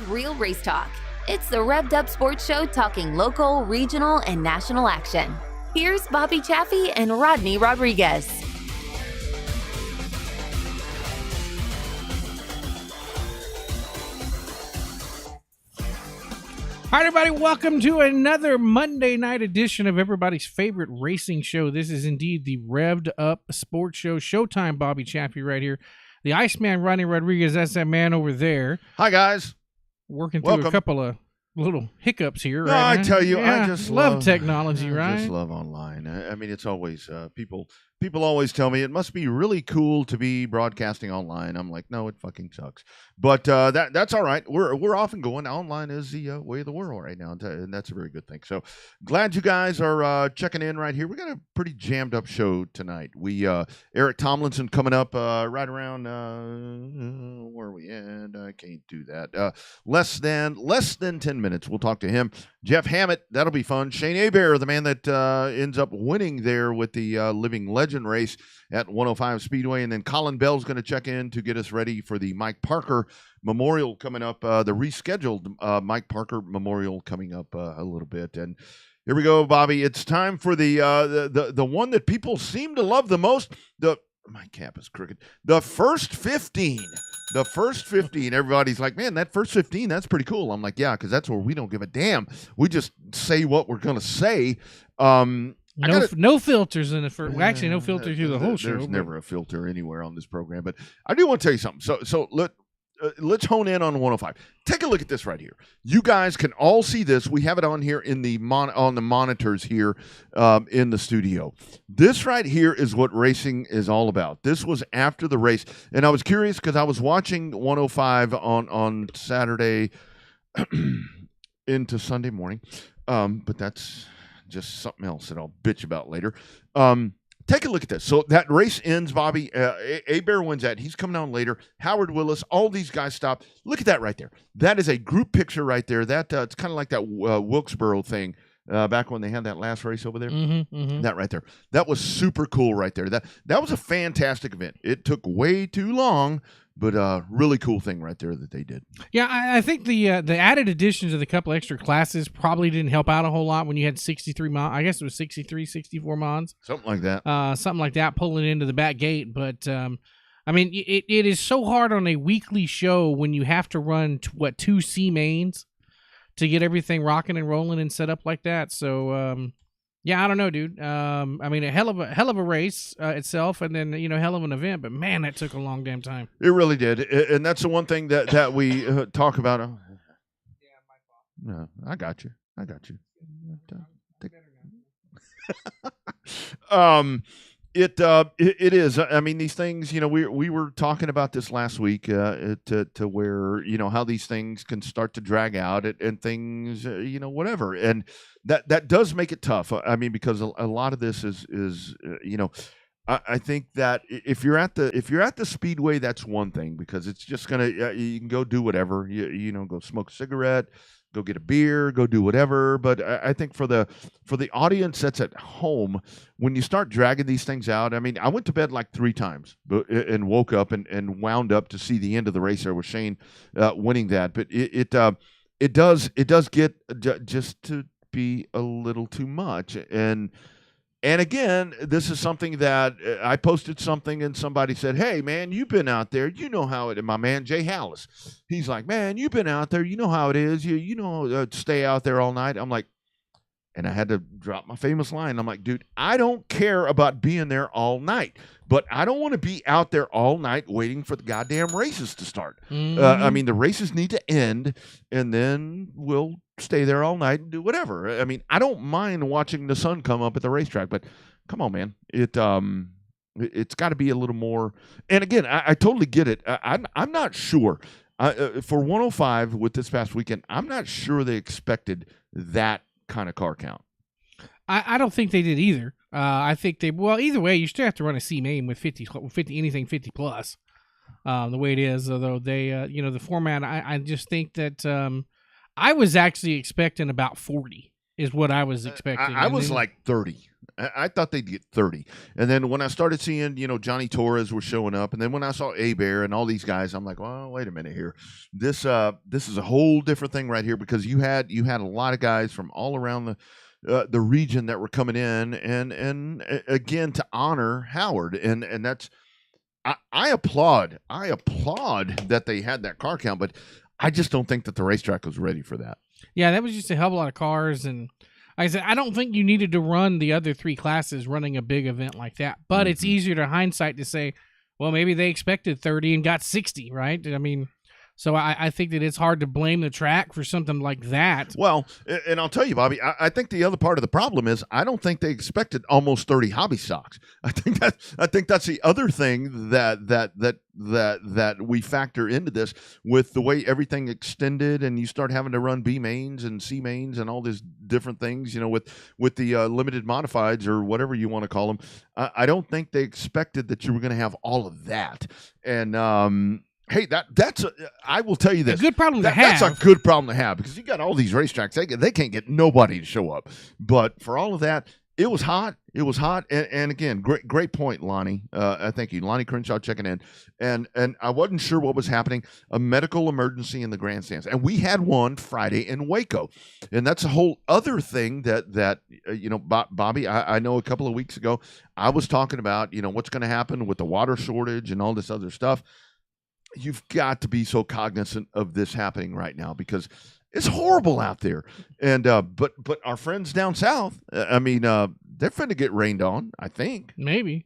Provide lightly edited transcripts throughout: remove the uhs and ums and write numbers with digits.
#Real Race Talk. It's the Revved Up Sports Show talking local, regional, and national action. Here's Bobby Chaffee and Rodney Rodriguez. All right, everybody, welcome to another Monday night edition of everybody's favorite racing show. This is indeed the Revved Up Sports Show. Showtime, Bobby Chaffee right here. The Iceman, Rodney Rodriguez, that's that man over there. Hi, guys. Working through a couple of little hiccups here. No, right I now. tell you, Yeah, I just love technology, right? I just love online. I mean, it's always people always tell me it must be really cool to be broadcasting online. I'm like, no, it fucking sucks. But that's all right. We're often going online is the way of the world right now, and that's a very good thing. So glad you guys are checking in right here. We got a pretty jammed up show tonight. We Eric Tomlinson coming up right around where are we at? I can't do that. Less than 10 minutes. We'll talk to him. Jeff Hammett, that'll be fun. Shane Hebert, the man that ends up winning there with the Living Legend race at 105 Speedway. And then Colin Bell's going to check in to get us ready for the Mike Parker Memorial coming up, the rescheduled Mike Parker Memorial coming up a little bit. And here we go, Bobby. It's time for the one that people seem to love the most. My cap is crooked. The first 15. The first 15, everybody's like, man, that first 15, that's pretty cool. I'm like, yeah, because that's where we don't give a damn. We just say what we're going to say. No filters in the first. Well, actually, no filter through the whole show. There's never a filter anywhere on this program. But I do want to tell you something. So let's hone in on 105. Take a look at this right here. You guys can all see this. We have it on here in the on the monitors here in the studio. This right here is what racing is all about. This was after the race, and I was curious because I was watching 105 on Saturday into Sunday morning, but that's just something else that I'll bitch about later. Take a look at this. So that race ends, Bobby. Hebert wins that. He's coming on later. Howard Willis, all these guys stop. Look at that right there. That is a group picture right there. That it's kind of like that Wilkesboro thing back when they had that last race over there. That right there. That was super cool right there. That was a fantastic event. It took way too long, but really cool thing right there that they did. Yeah, I think the added additions of the couple extra classes probably didn't help out a whole lot when you had 63 I guess it was 63, 64 mons. Something like that. Something like that pulling into the back gate. But, I mean, it is so hard on a weekly show when you have to run, 2 C mains to get everything rocking and rolling and set up like that. So, yeah, I don't know, dude. I mean, a hell of a race itself, and then hell of an event. But man, that took a long damn time. It really did, and that's the one thing that we talk about. Yeah, my fault. No, I got you. It is. I mean, these things. We were talking about this last week to where how these things can start to drag out and things whatever, and that does make it tough. I mean, because a lot of this is I think that if you're at the speedway, that's one thing because it's just gonna you can go do whatever go smoke a cigarette. Go get a beer, go do whatever. But I think for the audience that's at home, when you start dragging these things out, I mean, I went to bed like 3 times and woke up and wound up to see the end of the race there with Shane winning that. But it does get just to be a little too much. And again, this is something that I posted something and somebody said, hey, man, you've been out there. You know how it is. My man, Jay Hallis, he's like, man, you've been out there. You know how it is. You stay out there all night. I'm like, and I had to drop my famous line. I'm like, dude, I don't care about being there all night, but I don't want to be out there all night waiting for the goddamn races to start. I mean, the races need to end, and then we'll stay there all night and do whatever. I mean, I don't mind watching the sun come up at the racetrack, but come on, man. It's got to be a little more. And again, I totally get it. I'm not sure. For 105 with this past weekend, I'm not sure they expected that kind of car count. I don't think they did either. I think either way, you still have to run a C main with 50 anything 50 plus. The way it is, although they, the format, I just think that I was actually expecting about 40 is what I was expecting. I was like 30. I thought they'd get 30. And then when I started seeing, Johnny Torres was showing up, and then when I saw A-Bear and all these guys, I'm like, well, wait a minute here. This is a whole different thing right here, because you had a lot of guys from all around the region that were coming in, and again, to honor Howard, and that's I applaud that they had that car count, but I just don't think that the racetrack was ready for that. Yeah, that was just a hell of a lot of cars, and like I said, I don't think you needed to run the other 3 classes running a big event like that. But it's easier to hindsight to say, well, maybe they expected 30 and got 60, right? I mean, so I think that it's hard to blame the track for something like that. Well, and I'll tell you, Bobby, I think the other part of the problem is I don't think they expected almost 30 hobby stocks. I think that's the other thing that we factor into this, with the way everything extended, and you start having to run B mains and C mains and all these different things, with the limited modifieds or whatever you want to call them. I don't think they expected that you were going to have all of that. And hey, I will tell you this. A good problem to have. That's a good problem to have, because you got all these racetracks. They can't get nobody to show up. But for all of that, it was hot. It was hot. And again, great point, Lonnie. Thank you. Lonnie Crenshaw checking in. And I wasn't sure what was happening. A medical emergency in the grandstands. And we had one Friday in Waco. And that's a whole other thing that Bobby, I know a couple of weeks ago, I was talking about, what's going to happen with the water shortage and all this other stuff. You've got to be so cognizant of this happening right now, because it's horrible out there. And but our friends down south, they're finna get rained on. I think maybe.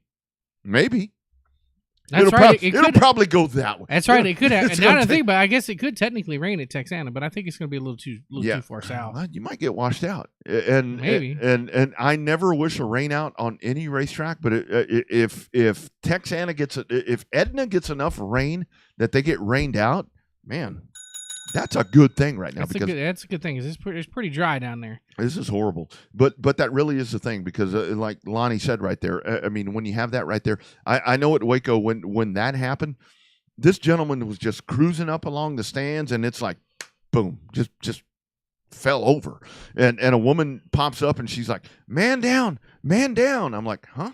That's right. It'll probably go that way. That's right. It could have. And now that I think about it, I guess it could technically rain at Texana, but I think it's going to be a little too far south. You might get washed out. And maybe. And I never wish a rain out on any racetrack, but if Texana if Edna gets enough rain that they get rained out, man, that's a good thing right now. That's a good thing. It's pretty dry down there. This is horrible, but that really is the thing, because like Lonnie said right there, when you have that right there, I know at Waco when that happened, this gentleman was just cruising up along the stands, and it's like, boom, just fell over, and a woman pops up and she's like, man down. I'm like, huh?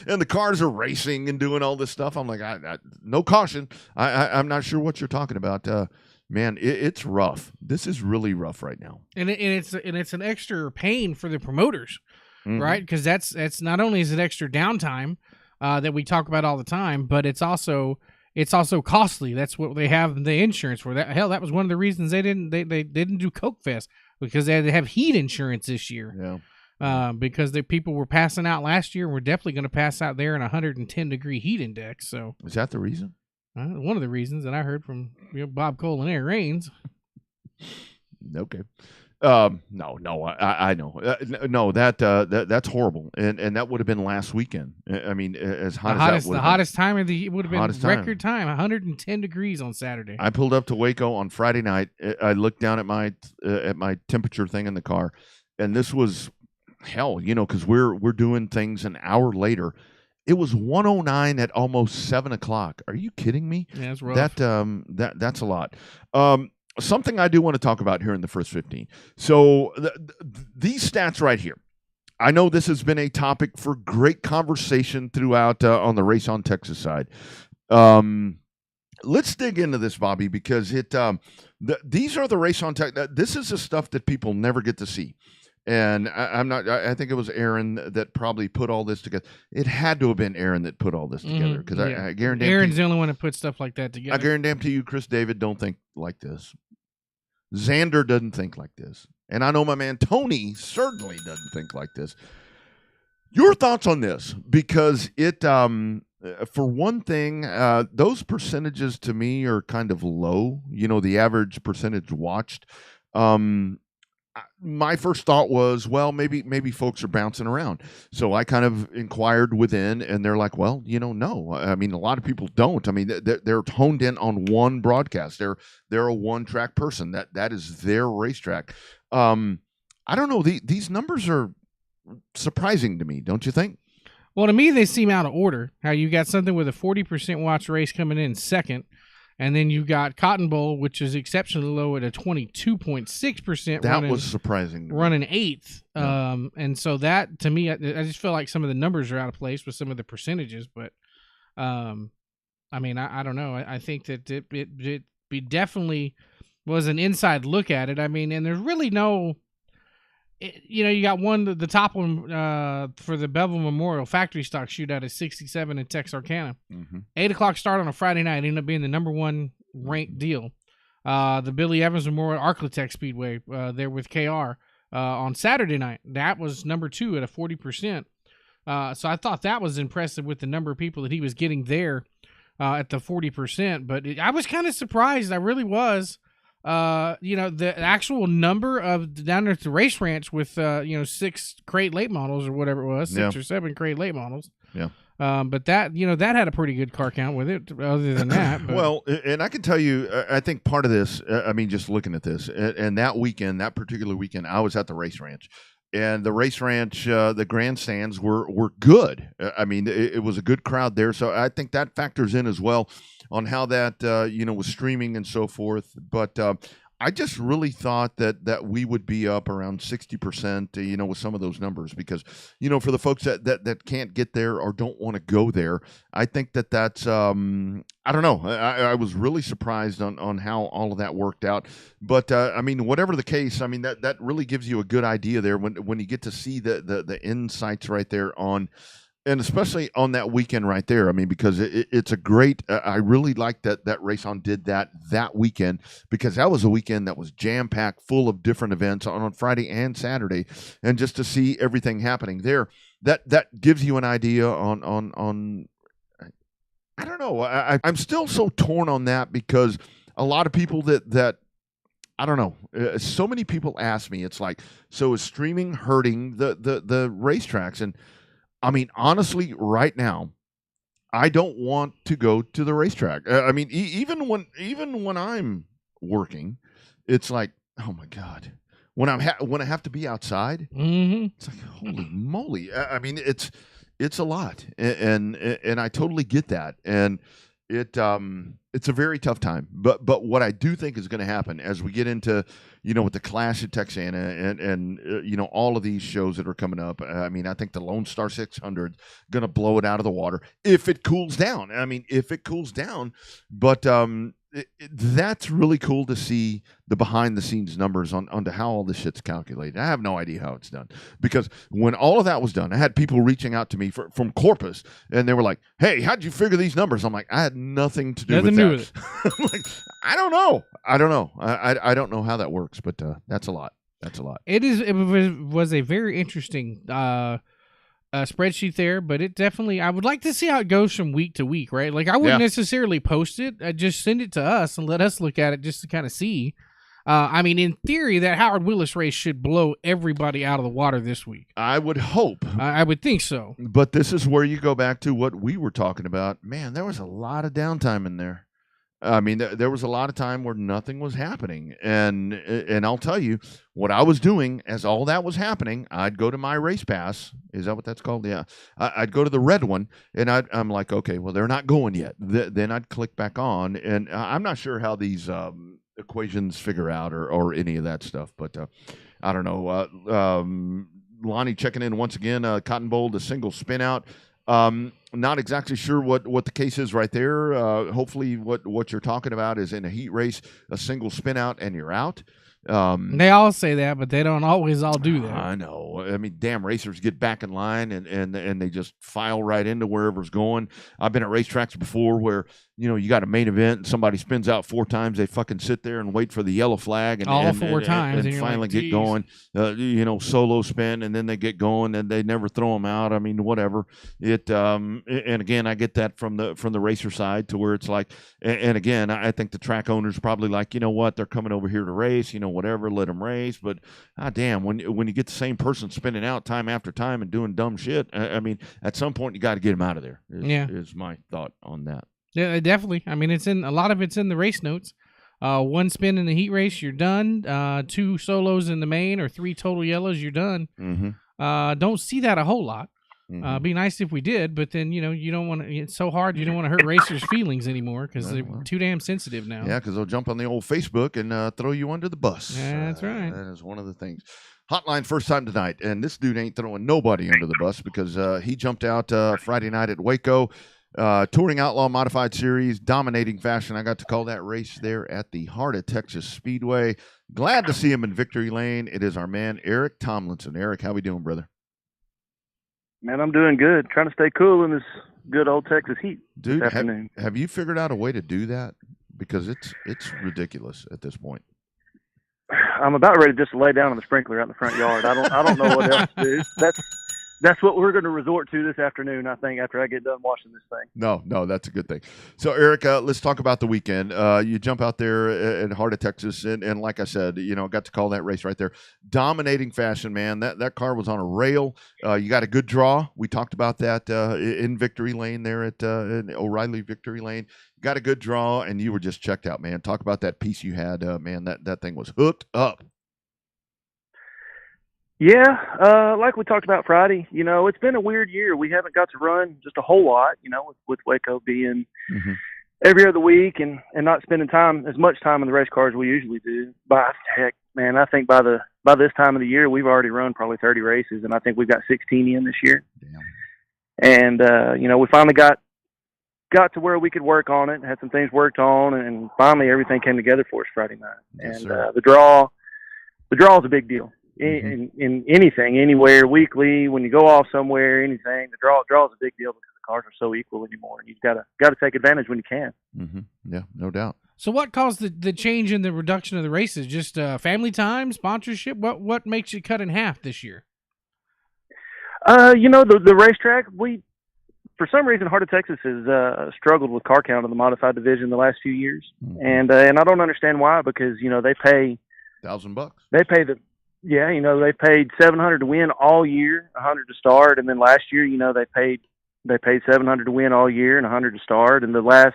And the cars are racing and doing all this stuff. I'm like, no caution. I'm not sure what you're talking about. Man, it's rough. This is really rough right now. And it's an extra pain for the promoters, right? Because that's not only is it extra downtime that we talk about all the time, but it's also costly. That's what they have the insurance for. That was one of the reasons they didn't do Coke Fest, because they had to have heat insurance this year. Yeah. Because the people were passing out last year, and we're definitely going to pass out there in 110-degree heat index. So is that the reason? One of the reasons, and I heard from Bob Cole and Air Rains. Okay. No, I know. No, that's horrible, and that would have been last weekend. I mean, as hot as that would have been. Hottest time of the would have been record time, 110 degrees on Saturday. I pulled up to Waco on Friday night. I looked down at my temperature thing in the car, and this was hell, because we're doing things an hour later. It was 109 at almost 7 o'clock. Are you kidding me? Yeah, that's rough. That's a lot. Something I do want to talk about here in the first 15. So these stats right here. I know this has been a topic for great conversation throughout on the Race on Texas side. Let's dig into this, Bobby, because these are the Race on Texas. This is the stuff that people never get to see. And I think it was Aaron that probably put all this together. It had to have been Aaron that put all this together, because I guarantee Aaron's the only one that put stuff like that together. I guarantee you, Chris David don't think like this. Xander doesn't think like this. And I know my man Tony certainly doesn't think like this. Your thoughts on this? Because it, for one thing, those percentages to me are kind of low. The average percentage watched. My first thought was, well, maybe folks are bouncing around. So I kind of inquired within, and they're like, well, no. I mean, a lot of people don't. I mean, they're honed in on one broadcast. They're a one-track person. That is their racetrack. I don't know. These numbers are surprising to me, don't you think? Well, to me, they seem out of order. How you got something with a 40% watch race coming in second, And then you got Cotton Bowl, which is exceptionally low at a 22.6%. That was surprising. Running 8th. Yeah. And so that, to me, I just feel like some of the numbers are out of place with some of the percentages. But, I mean, I don't know. I think that it definitely was an inside look at it. I mean, and there's really no... you got the top one for the Bevel Memorial Factory Stock Shootout at 67 in Texarkana. 8 o'clock start on a Friday night, ended up being the number 1 ranked deal. The Billy Evans Memorial Arclitect Speedway there with KR on Saturday night, that was number 2 at a 40%. So I thought that was impressive with the number of people that he was getting there at the 40%. But I was kind of surprised. I really was. The actual number of down there at the race ranch with 6 crate late models or whatever it was, 6 or 7 crate late models. Yeah. But that that had a pretty good car count with it. Other than that, but. Well, and I can tell you, I think part of this, I mean, just looking at this, and that weekend, that particular weekend, I was at the race ranch. And the race ranch, the grandstands were good. I mean, it was a good crowd there. So I think that factors in as well on how that, was streaming and so forth. But I just really thought that we would be up around 60%, with some of those numbers because, for the folks that can't get there or don't want to go there, I think that's, I don't know. I was really surprised on how all of that worked out. But, I mean, whatever the case, I mean, that really gives you a good idea there when you get to see the insights right there on, and especially on that weekend right there. I mean, because it's a great, I really like that Race On did that weekend because that was a weekend that was jam-packed full of different events on Friday and Saturday. And just to see everything happening there, that gives you an idea on I don't know. I'm still so torn on that because a lot of people that I don't know. So many people ask me, it's like, so is streaming hurting the racetracks? And I mean, honestly, right now, I don't want to go to the racetrack. I mean, even when I'm working, it's like, oh my God, when I have to be outside, it's like, holy moly! I mean, it's a lot, and I totally get that, and it's a very tough time. But what I do think is going to happen as we get into with the Clash at Texana and all of these shows that are coming up. I mean, I think the Lone Star 600 going to blow it out of the water if it cools down. I mean, if it cools down, but that's really cool to see the behind the scenes numbers onto how all this shit's calculated. I have no idea how it's done because when all of that was done, I had people reaching out to me from Corpus and they were like, "Hey, how'd you figure these numbers?" I'm like, I had nothing to do with that. I'm like, I don't know. I don't know how that works, but that's a lot. That's a lot. It was a very interesting spreadsheet there, but it definitely, I would like to see how it goes from week to week, right? Like I wouldn't necessarily post it. I'd just send it to us and let us look at it just to kind of see. I mean, in theory, that Howard Willis race should blow everybody out of the water this week. I would hope. I would think so. But this is where you go back to what we were talking about. Man, there was a lot of downtime in there. I mean, there was a lot of time where nothing was happening. And I'll tell you, what I was doing as all that was happening, I'd go to my race pass. Is that what that's called? Yeah. I'd go to the red one, and I'm like, okay, well, they're not going yet. Then I'd click back on. And I'm not sure how these equations figure out or any of that stuff. But I don't know. Lonnie checking in once again. Cotton Bowl, the single spin out. Not exactly sure what the case is right there. Hopefully what you're talking about is in a heat race, a single spin out and you're out. They all say that, but they don't always all do that. I know. I mean, damn racers get back in line and they just file right into wherever's going. I've been at racetracks before where, you got a main event and somebody spins out 4 times. They fucking sit there and wait for the yellow flag and 4 times and finally like, get going. Solo spin and then they get going and they never throw them out. I mean, whatever. And again, I get that from the racer side to where it's like, and again, I think the track owner's probably like, you know what, they're coming over here to race, whatever, let them race. But damn, when you get the same person spinning out time after time and doing dumb shit, I mean, at some point you got to get them out of there. Is my thought on that. Yeah, definitely. I mean, a lot of it's in the race notes. 1 spin in the heat race, you're done. 2 solos in the main or 3 total yellows, you're done. Mm-hmm. Don't see that a whole lot. Be nice if we did, but then you don't want to. It's so hard. You don't want to hurt racers' feelings anymore because they're too damn sensitive now. Yeah, because they'll jump on the old Facebook and throw you under the bus. That's right. That is one of the things. Hotline first time tonight, and this dude ain't throwing nobody under the bus because he jumped out Friday night at Waco. Touring Outlaw Modified Series, dominating fashion. I got to call that race there at the Heart of Texas Speedway. Glad to see him in victory lane. It is our man, Eric Tomlinson. Eric, how we doing, brother? Man, I'm doing good. Trying to stay cool in this good old Texas heat. Dude, this afternoon. Have you figured out a way to do that? Because it's ridiculous at this point. I'm about ready just to lay down on the sprinkler out in the front yard. I don't know what else to do. That's what we're going to resort to this afternoon, I think, after I get done watching this thing. No, that's a good thing. So, Eric, let's talk about the weekend. You jump out there at Heart of Texas, and like I said, got to call that race right there. Dominating fashion, man. That car was on a rail. You got a good draw. We talked about that in Victory Lane there at in O'Reilly Victory Lane. Got a good draw, and you were just checked out, man. Talk about that piece you had, man. That thing was hooked up. Yeah, like we talked about Friday, it's been a weird year. We haven't got to run just a whole lot, with Waco being every other week and not spending as much time in the race cars we usually do. But heck, man, I think by this time of the year, we've already run probably 30 races, and I think we've got 16 in this year. Damn. And, we finally got to where we could work on it, had some things worked on, and finally everything came together for us Friday night. Yes, and the draw is a big deal. In anything, anywhere, weekly, when you go off somewhere, anything, the draw is a big deal because the cars are so equal anymore, and you've got to take advantage when you can. Yeah, no doubt. So, what caused the change in the reduction of the races? Just family time, sponsorship. What makes you cut in half this year? The racetrack. For some reason, Heart of Texas has struggled with car count in the modified division the last few years, and I don't understand why. Because they pay $1,000. They pay they paid $700 to win all year, $100 to start, and then last year, they paid $700 to win all year and $100 to start. And the last,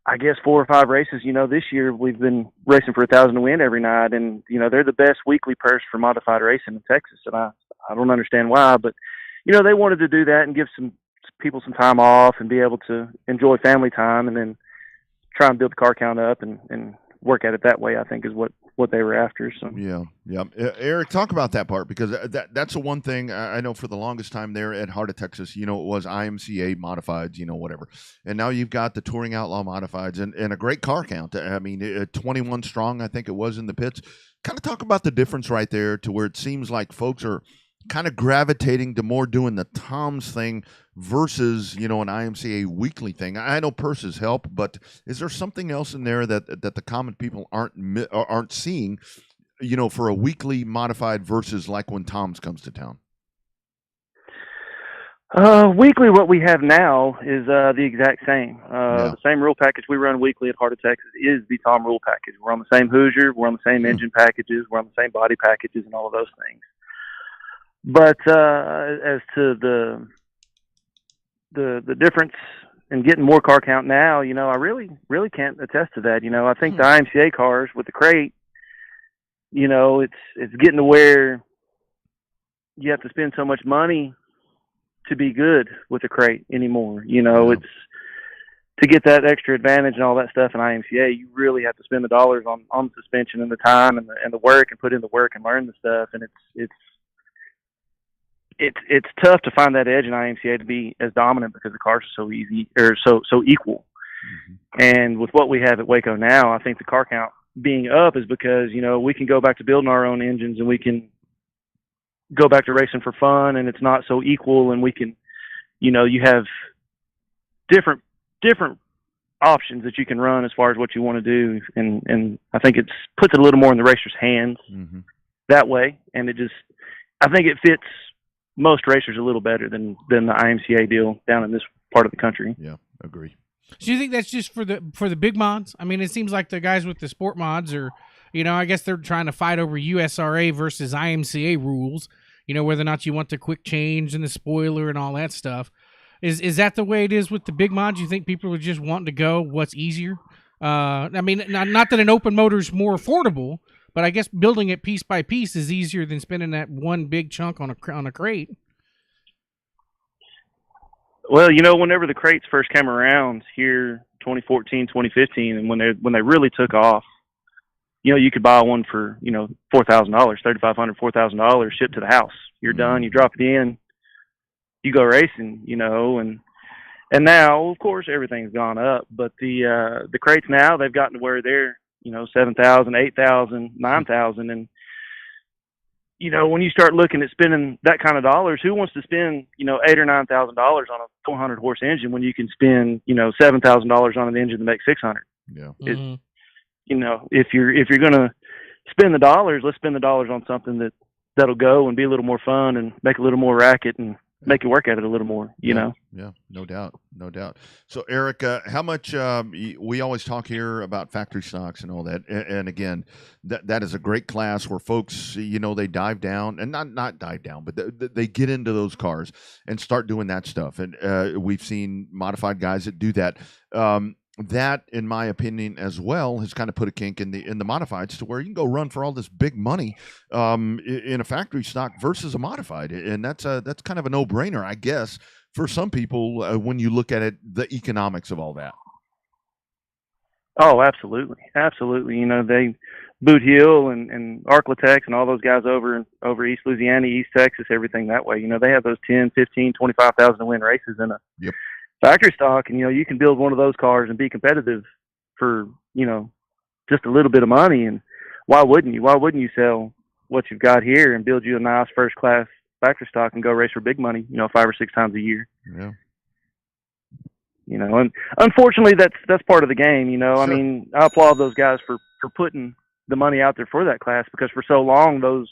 I guess, 4 or 5 races, this year we've been racing for $1,000 to win every night, and they're the best weekly purse for modified racing in Texas, and I don't understand why, but they wanted to do that and give some people some time off and be able to enjoy family time, and then try and build the car count up and work at it that way, I think is what they were after. So yeah. Eric, talk about that part, because that's the one thing I know for the longest time there at Heart of Texas, it was IMCA modifieds, whatever. And now you've got the Touring Outlaw modifieds and a great car count. I mean, 21 strong, I think it was in the pits. Kind of talk about the difference right there to where it seems like folks are kind of gravitating to more doing the Tom's thing versus, an IMCA weekly thing. I know purses help, but is there something else in there that the common people aren't seeing, for a weekly modified versus like when Tom's comes to town? Weekly, what we have now is the exact same. The same rule package we run weekly at Heart of Texas is the Tom rule package. We're on the same Hoosier, we're on the same engine packages, we're on the same body packages and all of those things. But as to the difference in getting more car count now, I really can't attest to that. I think the IMCA cars with the crate, it's getting to where you have to spend so much money to be good with the crate anymore. It's to get that extra advantage and all that stuff in IMCA, you really have to spend the dollars on the suspension and the time and the work and put in the work and learn the stuff. And it's tough to find that edge in IMCA to be as dominant because the cars are so easy or so equal. And with what we have at Waco now, I think the car count being up is because, we can go back to building our own engines and we can go back to racing for fun, and it's not so equal, and we can, you have different options that you can run as far as what you want to do. And I think it's puts it a little more in the racer's hands that way. And I think it fits most racers a little better than the IMCA deal down in this part of the country. Yeah, agree. So you think that's just for the big mods? I mean, it seems like the guys with the sport mods are, I guess they're trying to fight over USRA versus IMCA rules, whether or not you want the quick change and the spoiler and all that stuff. Is that the way it is with the big mods? You think people are just wanting to go what's easier? I mean, not that an open motor is more affordable, but I guess building it piece by piece is easier than spending that one big chunk on a crate. Well, whenever the crates first came around here, 2014, 2015, and when they really took off, you could buy one for $4,000, $3,500, $4,000 shipped to the house. You're done. You drop it in. You go racing. And now, of course, everything's gone up. But the crates now, they've gotten to where they're 7,000, 8,000, 9,000, and when you start looking at spending that kind of dollars, who wants to spend $8,000 or $9,000 on a 400 horse engine when you can spend $7,000 on an engine to make 600? Yeah. Mm-hmm. If you're gonna spend the dollars, let's spend the dollars on something that'll go and be a little more fun and make a little more racket and make you work at it a little more. Yeah, no doubt. So, Eric, how much? We always talk here about factory stocks and all that, and again, that is a great class where folks, they dive down and not dive down, but they get into those cars and start doing that stuff. And we've seen modified guys that do that. That, in my opinion, as well, has kind of put a kink in the modifieds to where you can go run for all this big money in a factory stock versus a modified, and that's kind of a no-brainer, I guess, for some people when you look at it, the economics of all that. Oh, absolutely. They Boot Hill and Arklatex and all those guys over East Louisiana, East Texas, everything that way. They have those 10, 15, 25,000 to win races in a factory stock, and you can build one of those cars and be competitive for just a little bit of money. And why wouldn't you sell what you've got here and build you a nice first class factory stock and go race for big money 5 or 6 times a year? And unfortunately that's part of the game. Sure. I mean, I applaud those guys for putting the money out there for that class, because for so long those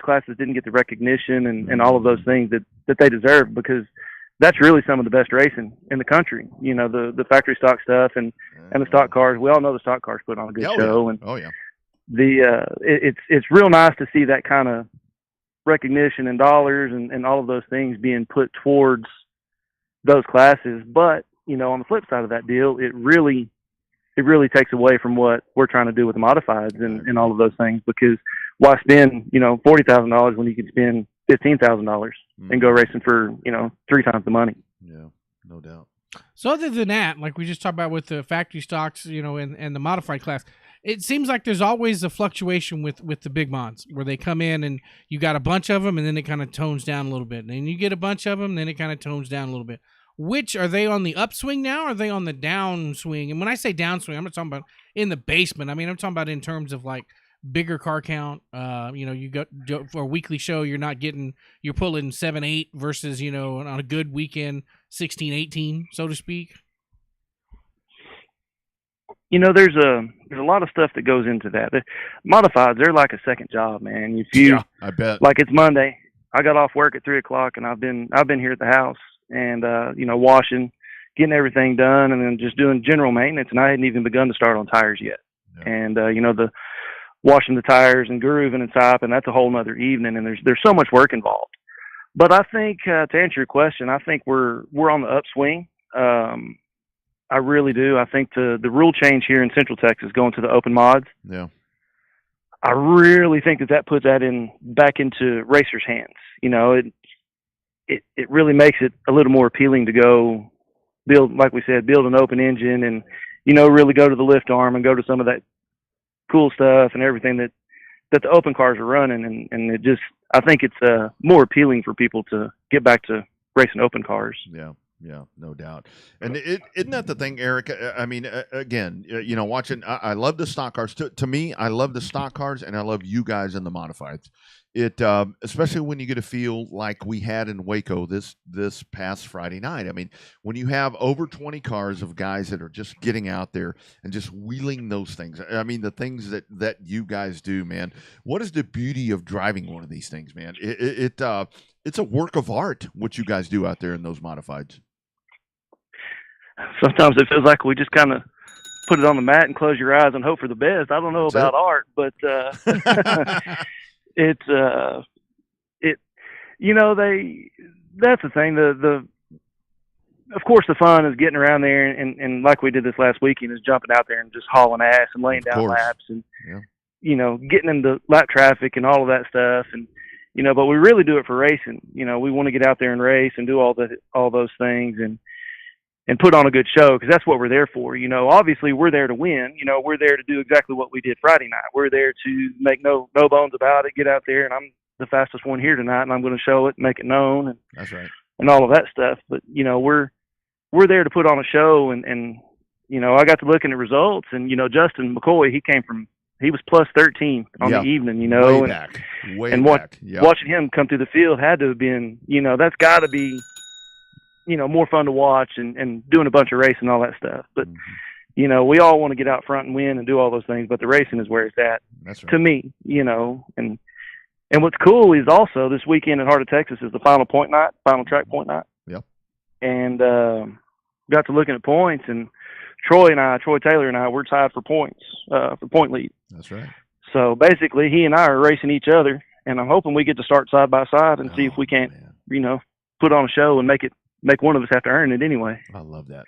classes didn't get the recognition and all of those things that they deserve, because that's really some of the best racing in the country. The factory stock stuff and the stock cars. We all know the stock cars put on a good show. Yeah. And it's real nice to see that kind of recognition and dollars and all of those things being put towards those classes. But on the flip side of that deal, it really takes away from what we're trying to do with the modifieds and all of those things, because why spend $40,000 when you can spend $15,000 and go racing for 3 times the money? Yeah, no doubt. So other than that, like we just talked about with the factory stocks, and the modified class, it seems like there's always a fluctuation with the big mods, where they come in and you got a bunch of them and then it kind of tones down a little bit, and then you get a bunch of them and then it kind of tones down a little bit. Which, are they on the upswing now, or are they on the downswing? And when I say downswing, I'm not talking about in the basement. I mean, I'm talking about in terms of like bigger car count. You go for a weekly show, you're pulling 7, 8 versus, on a good weekend, 16, 18, so to speak. There's a lot of stuff that goes into that. The modifieds, they're like a second job, man. I bet. Like, it's Monday, I got off work at 3:00 and I've been here at the house and washing, getting everything done, and then just doing general maintenance, and I hadn't even begun to start on tires yet. Yeah. And the washing the tires and grooving and stopping, that's a whole nother evening, and there's so much work involved. But I think to answer your question, I think we're on the upswing. I really do. I think the rule change here in Central Texas going to the open mods. Yeah. I really think that puts that back into racers' hands. It really makes it a little more appealing to go build, like we said, build an open engine and, really go to the lift arm and go to some of that cool stuff and everything that the open cars are running. And it just, I think it's more appealing for people to get back to racing open cars. Yeah, no doubt. And isn't that the thing, Eric? I mean, again, watching, I love the stock cars. To me, I love the stock cars, and I love you guys in the modifieds. It, especially when you get a feel like we had in Waco this past Friday night. I mean, when you have over 20 cars of guys that are just getting out there and just wheeling those things. I mean, the things that you guys do, man. What is the beauty of driving one of these things, man? It's a work of art what you guys do out there in those modifieds. Sometimes it feels like we just kind of put it on the mat and close your eyes and hope for the best. I don't know about art, but it's that's the thing. Of course the fun is getting around there and like we did this last weekend is jumping out there and just hauling ass and laying down laps and getting into lap traffic and all of that stuff. And but we really do it for racing. We want to get out there and race and do all those things and put on a good show, because that's what we're there for. Obviously we're there to win. We're there to do exactly what we did Friday night. We're there to make no bones about it, get out there, and I'm the fastest one here tonight, and I'm going to show it, make it known, and That's right. and all of that stuff. But we're there to put on a show, and I got to looking at results, and Justin McCoy, he was plus 13 on the evening, way back. Watching him come through the field had to have been, that's got to be, more fun to watch, and doing a bunch of racing and all that stuff. But we all want to get out front and win and do all those things, but the racing is where it's at. That's right. To me, and what's cool is also this weekend at Heart of Texas is the final track point night. Yep. And got to looking at points, and Troy Taylor and I, we're tied for points, for point lead. That's right. So basically, he and I are racing each other, and I'm hoping we get to start side by side and see if we can't, put on a show and make one of us have to earn it anyway. I love that,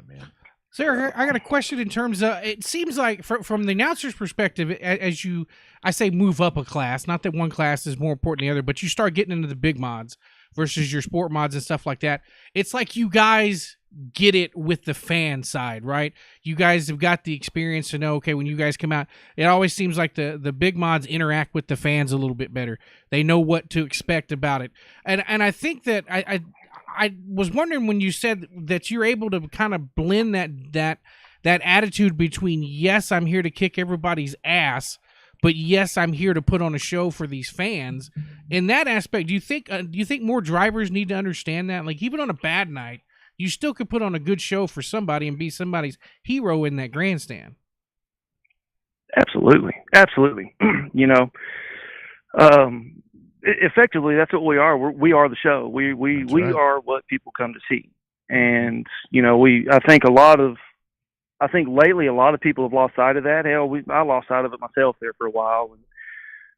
man. Sir, I got a question in terms of, it seems like from the announcer's perspective, as I say move up a class, not that one class is more important than the other, but you start getting into the big mods versus your sport mods and stuff like that. It's like you guys get it with the fan side, right? You guys have got the experience to know, okay, when you guys come out, it always seems like the big mods interact with the fans a little bit better. They know what to expect about it. And I think that I was wondering when you said that you're able to kind of blend that attitude between, yes, I'm here to kick everybody's ass, but yes, I'm here to put on a show for these fans. In that aspect, do you think more drivers need to understand that? Like, even on a bad night, you still could put on a good show for somebody and be somebody's hero in that grandstand. Absolutely. Effectively, that's what we are. We are the show. We right. are what people come to see. And I think lately a lot of people have lost sight of that. Hell, I lost sight of it myself there for a while and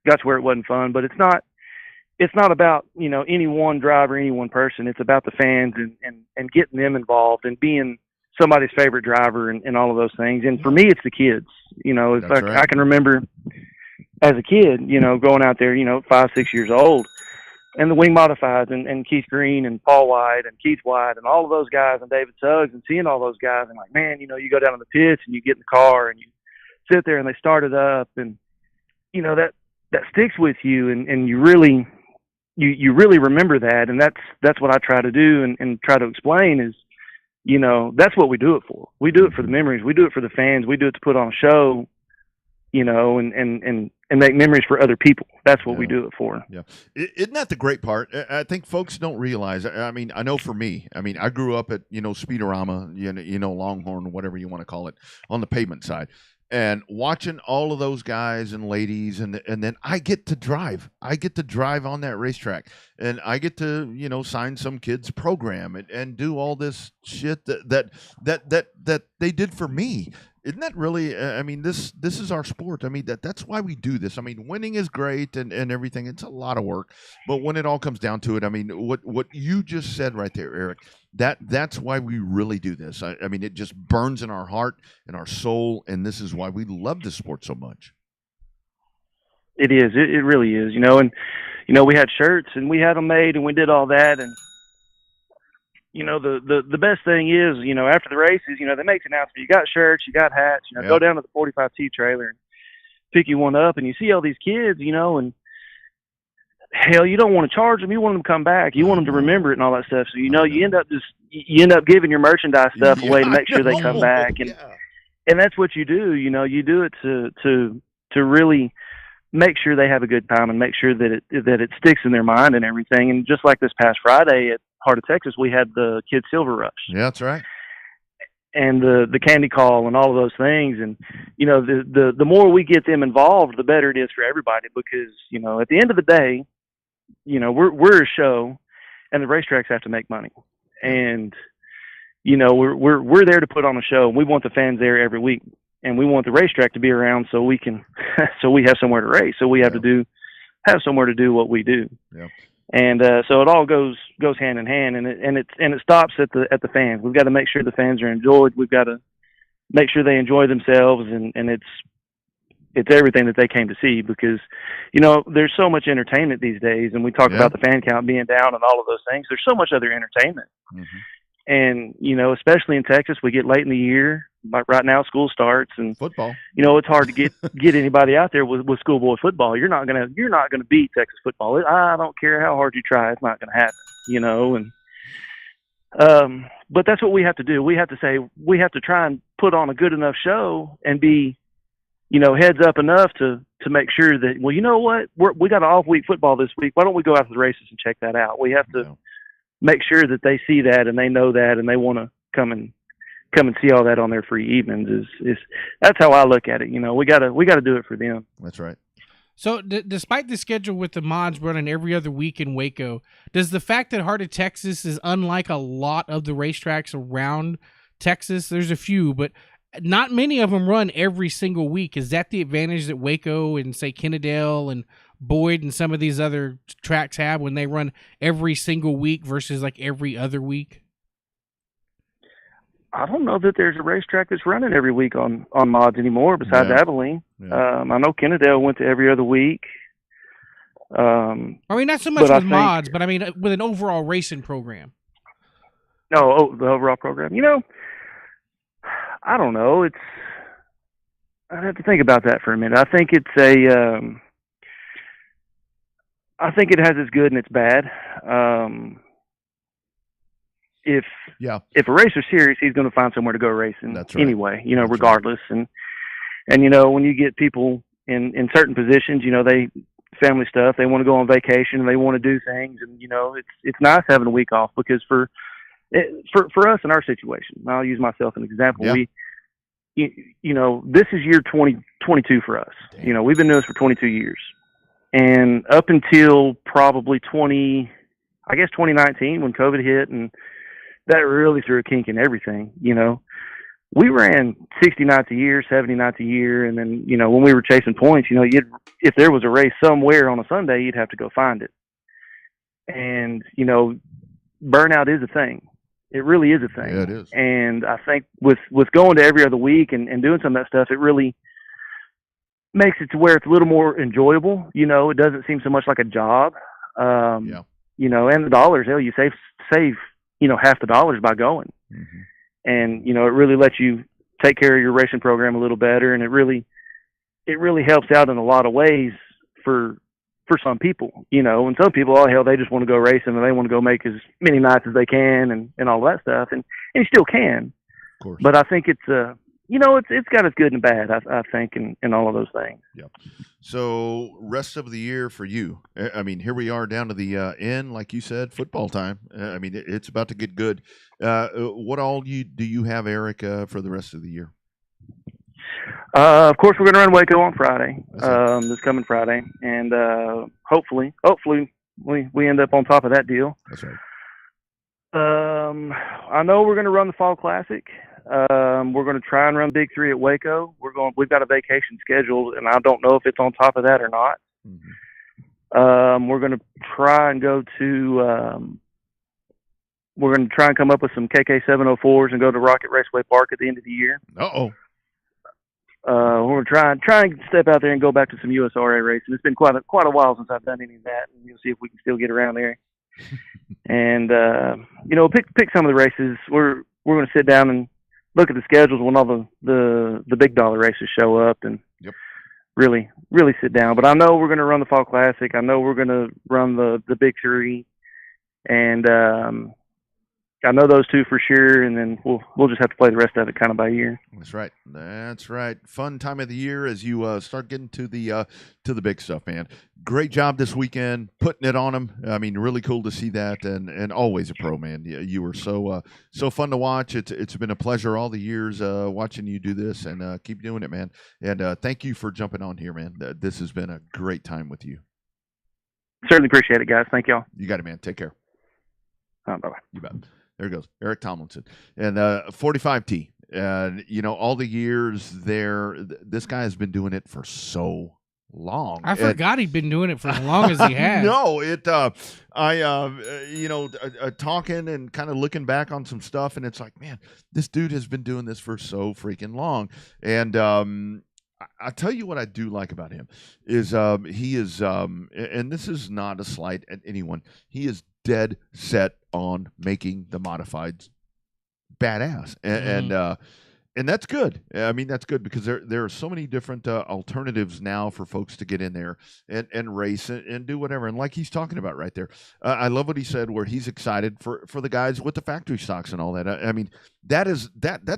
got to where it wasn't fun. But it's not about any one driver, any one person. It's about the fans and getting them involved and being somebody's favorite driver and all of those things. And for me, it's the kids. I can remember as a kid, going out there, 5, 6 years old, and the wing modifieds and Keith Green and Paul White and Keith White and all of those guys and David Suggs, and seeing all those guys and like, man, you go down in the pits and you get in the car and you sit there and they start it up, and that sticks with you, and you really remember that. And that's what I try to do and try to explain is, that's what we do it for. We do it for the memories. We do it for the fans. We do it to put on a show, and make memories for other people. That's what we do it for. Yeah. Isn't that the great part? I think folks don't realize. I mean, I know for me, I grew up at, Speedorama, Longhorn, whatever you want to call it, on the pavement side. And watching all of those guys and ladies, and then I get to drive. I get to drive on that racetrack, and I get to sign some kid's program and do all this shit that they did for me. Isn't that really? This is our sport. That's why we do this. Winning is great and everything. It's a lot of work, but when it all comes down to it, what you just said right there, Eric, that's why we really do this. It just burns in our heart and our soul, and this is why we love this sport so much. It is. It really is. And we had shirts and we had them made and we did all that, and the best thing is, after the races, they make an announcement. You got shirts, you got hats, go down to the 45T trailer and pick you one up, and you see all these kids, and hell, you don't want to charge them. You want them to come back. You want them to remember it and all that stuff. So, you end up giving your merchandise stuff away to make sure they come back. And that's what you do. You do it to really make sure they have a good time and make sure that it sticks in their mind and everything. And just like this past Friday at Heart of Texas, we had the Kids Silver Rush. Yeah, that's right. And the candy call and all of those things. And, the more we get them involved, the better it is for everybody, because, at the end of the day, we're a show and the racetracks have to make money. And, we're there to put on a show, and we want the fans there every week, and we want the racetrack to be around so we can, so we have somewhere to race. So we have have somewhere to do what we do. Yeah. And so it all goes hand in hand, and it stops at the fans. We've got to make sure the fans are enjoyed. We've got to make sure they enjoy themselves, and it's it's everything that they came to see, because, you know, there's so much entertainment these days, and we talk about the fan count being down and all of those things. There's so much other entertainment. And, you know, especially in Texas, we get late in the year. Like right now, school starts, and football. You know, it's hard to get anybody out there with schoolboy football. You're not gonna beat Texas football. I don't care how hard you try, it's not gonna happen. You know, and but that's what we have to do. We have to try and put on a good enough show and be, you know, heads up enough to make sure that, well, you know what, we got an off week football this week. Why don't we go out to the races and check that out? We have to make sure that they see that and they know that, and they want to come and see all that on their free evenings. Is that's how I look at it. You know, we gotta do it for them. That's right. So despite the schedule with the mods running every other week in Waco, does the fact that Heart of Texas is unlike a lot of the racetracks around Texas, there's a few, but not many of them run every single week. Is that the advantage that Waco and, say, Kennedale and Boyd and some of these other tracks have when they run every single week versus like every other week? I don't know that there's a racetrack that's running every week on mods anymore besides Abilene. I know Kennedale went to every other week. I mean, not so much with mods, but I mean with an overall racing program. No, the overall program. You know, I don't know. I'd have to think about that for a minute. I think I think it has its good and its bad. If a racer's serious, he's going to find somewhere to go racing anyway, you know, regardless. And you know, when you get people in certain positions, you know, family stuff, they want to go on vacation and they want to do things, and you know, it's nice having a week off, because for us in our situation, I'll use myself as an example. You know, this is year 2022 for us. Damn. You know, we've been doing this for 22 years, and up until probably 2019 when COVID hit, and that really threw a kink in everything. You know, we ran 60 nights a year, 70 nights a year. And then, you know, when we were chasing points, you know, if there was a race somewhere on a Sunday, you'd have to go find it. And, you know, burnout is a thing. It really is a thing. Yeah, it is. And I think with going to every other week and doing some of that stuff, it really makes it to where it's a little more enjoyable. You know, it doesn't seem so much like a job. You know, and the dollars, you save, you know, half the dollars by going. And, you know, it really lets you take care of your racing program a little better. And it really helps out in a lot of ways for some people, you know, and some people, they just want to go racing and they want to go make as many nights as they can and all that stuff. And you still can, of course. But I think it's, you know, it's got its good and bad, I think, in all of those things. Yep. So rest of the year for you. I mean, here we are down to the end, like you said, football time. I mean, it's about to get good. What all do you have, Eric, for the rest of the year? Of course, we're going to run Waco on Friday, this coming Friday, and hopefully we end up on top of that deal. That's right. I know we're going to run the Fall Classic. We're going to try and run Big 3 at Waco. We've got a vacation scheduled, and I don't know if it's on top of that or not. We're going to try and go to, we're going to try and come up with some KK 704s and go to Rocket Raceway Park at the end of the year. We're going to try and step out there and go back to some USRA racing. It's been quite a while since I've done any of that, and we'll see if we can still get around there. And you know, pick some of the races. We're going to sit down and look at the schedules when all the big dollar races show up, and really sit down. But I know we're going to run the Fall Classic. I know we're going to run the Big 3, and I know those two for sure, and then we'll just have to play the rest of it kind of by ear. That's right. Fun time of the year as you start getting to the big stuff, man. Great job this weekend putting it on them. I mean, really cool to see that, and always a pro, man. You were so fun to watch. It's been a pleasure all the years watching you do this, and keep doing it, man. And thank you for jumping on here, man. This has been a great time with you. Certainly appreciate it, guys. Thank y'all. You got it, man. Take care. Bye-bye. You bet. There goes Eric Tomlinson, and 45T. And you know, all the years there, this guy has been doing it for so long. I forgot he'd been doing it for as long as he has. No, talking and kind of looking back on some stuff, and it's like, man, this dude has been doing this for so freaking long. And I tell you what I do like about him is he is and this is not a slight at anyone. He is dead set on making the modifieds badass, and that's good. I mean, that's good because there are so many different alternatives now for folks to get in there and race and do whatever. And like he's talking about right there, I love what he said where he's excited for the guys with the factory stocks and all that. I mean, that's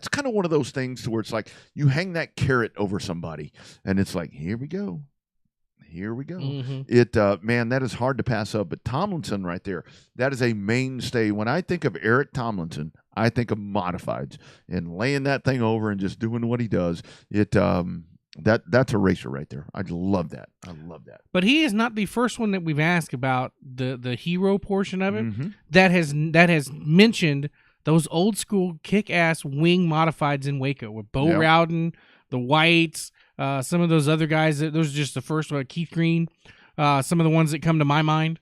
kind of one of those things to where it's like you hang that carrot over somebody and it's like, here we go. Here we go. Man, that is hard to pass up. But Tomlinson right there, that is a mainstay. When I think of Eric Tomlinson, I think of modifieds and laying that thing over and just doing what he does. That's a racer right there. I love that. I love that. But he is not the first one that we've asked about the hero portion of it that has mentioned those old school kick-ass wing modifieds in Waco with Bo Rowden, the Whites, some of those other guys. Those are just the first one. Keith Green, some of the ones that come to my mind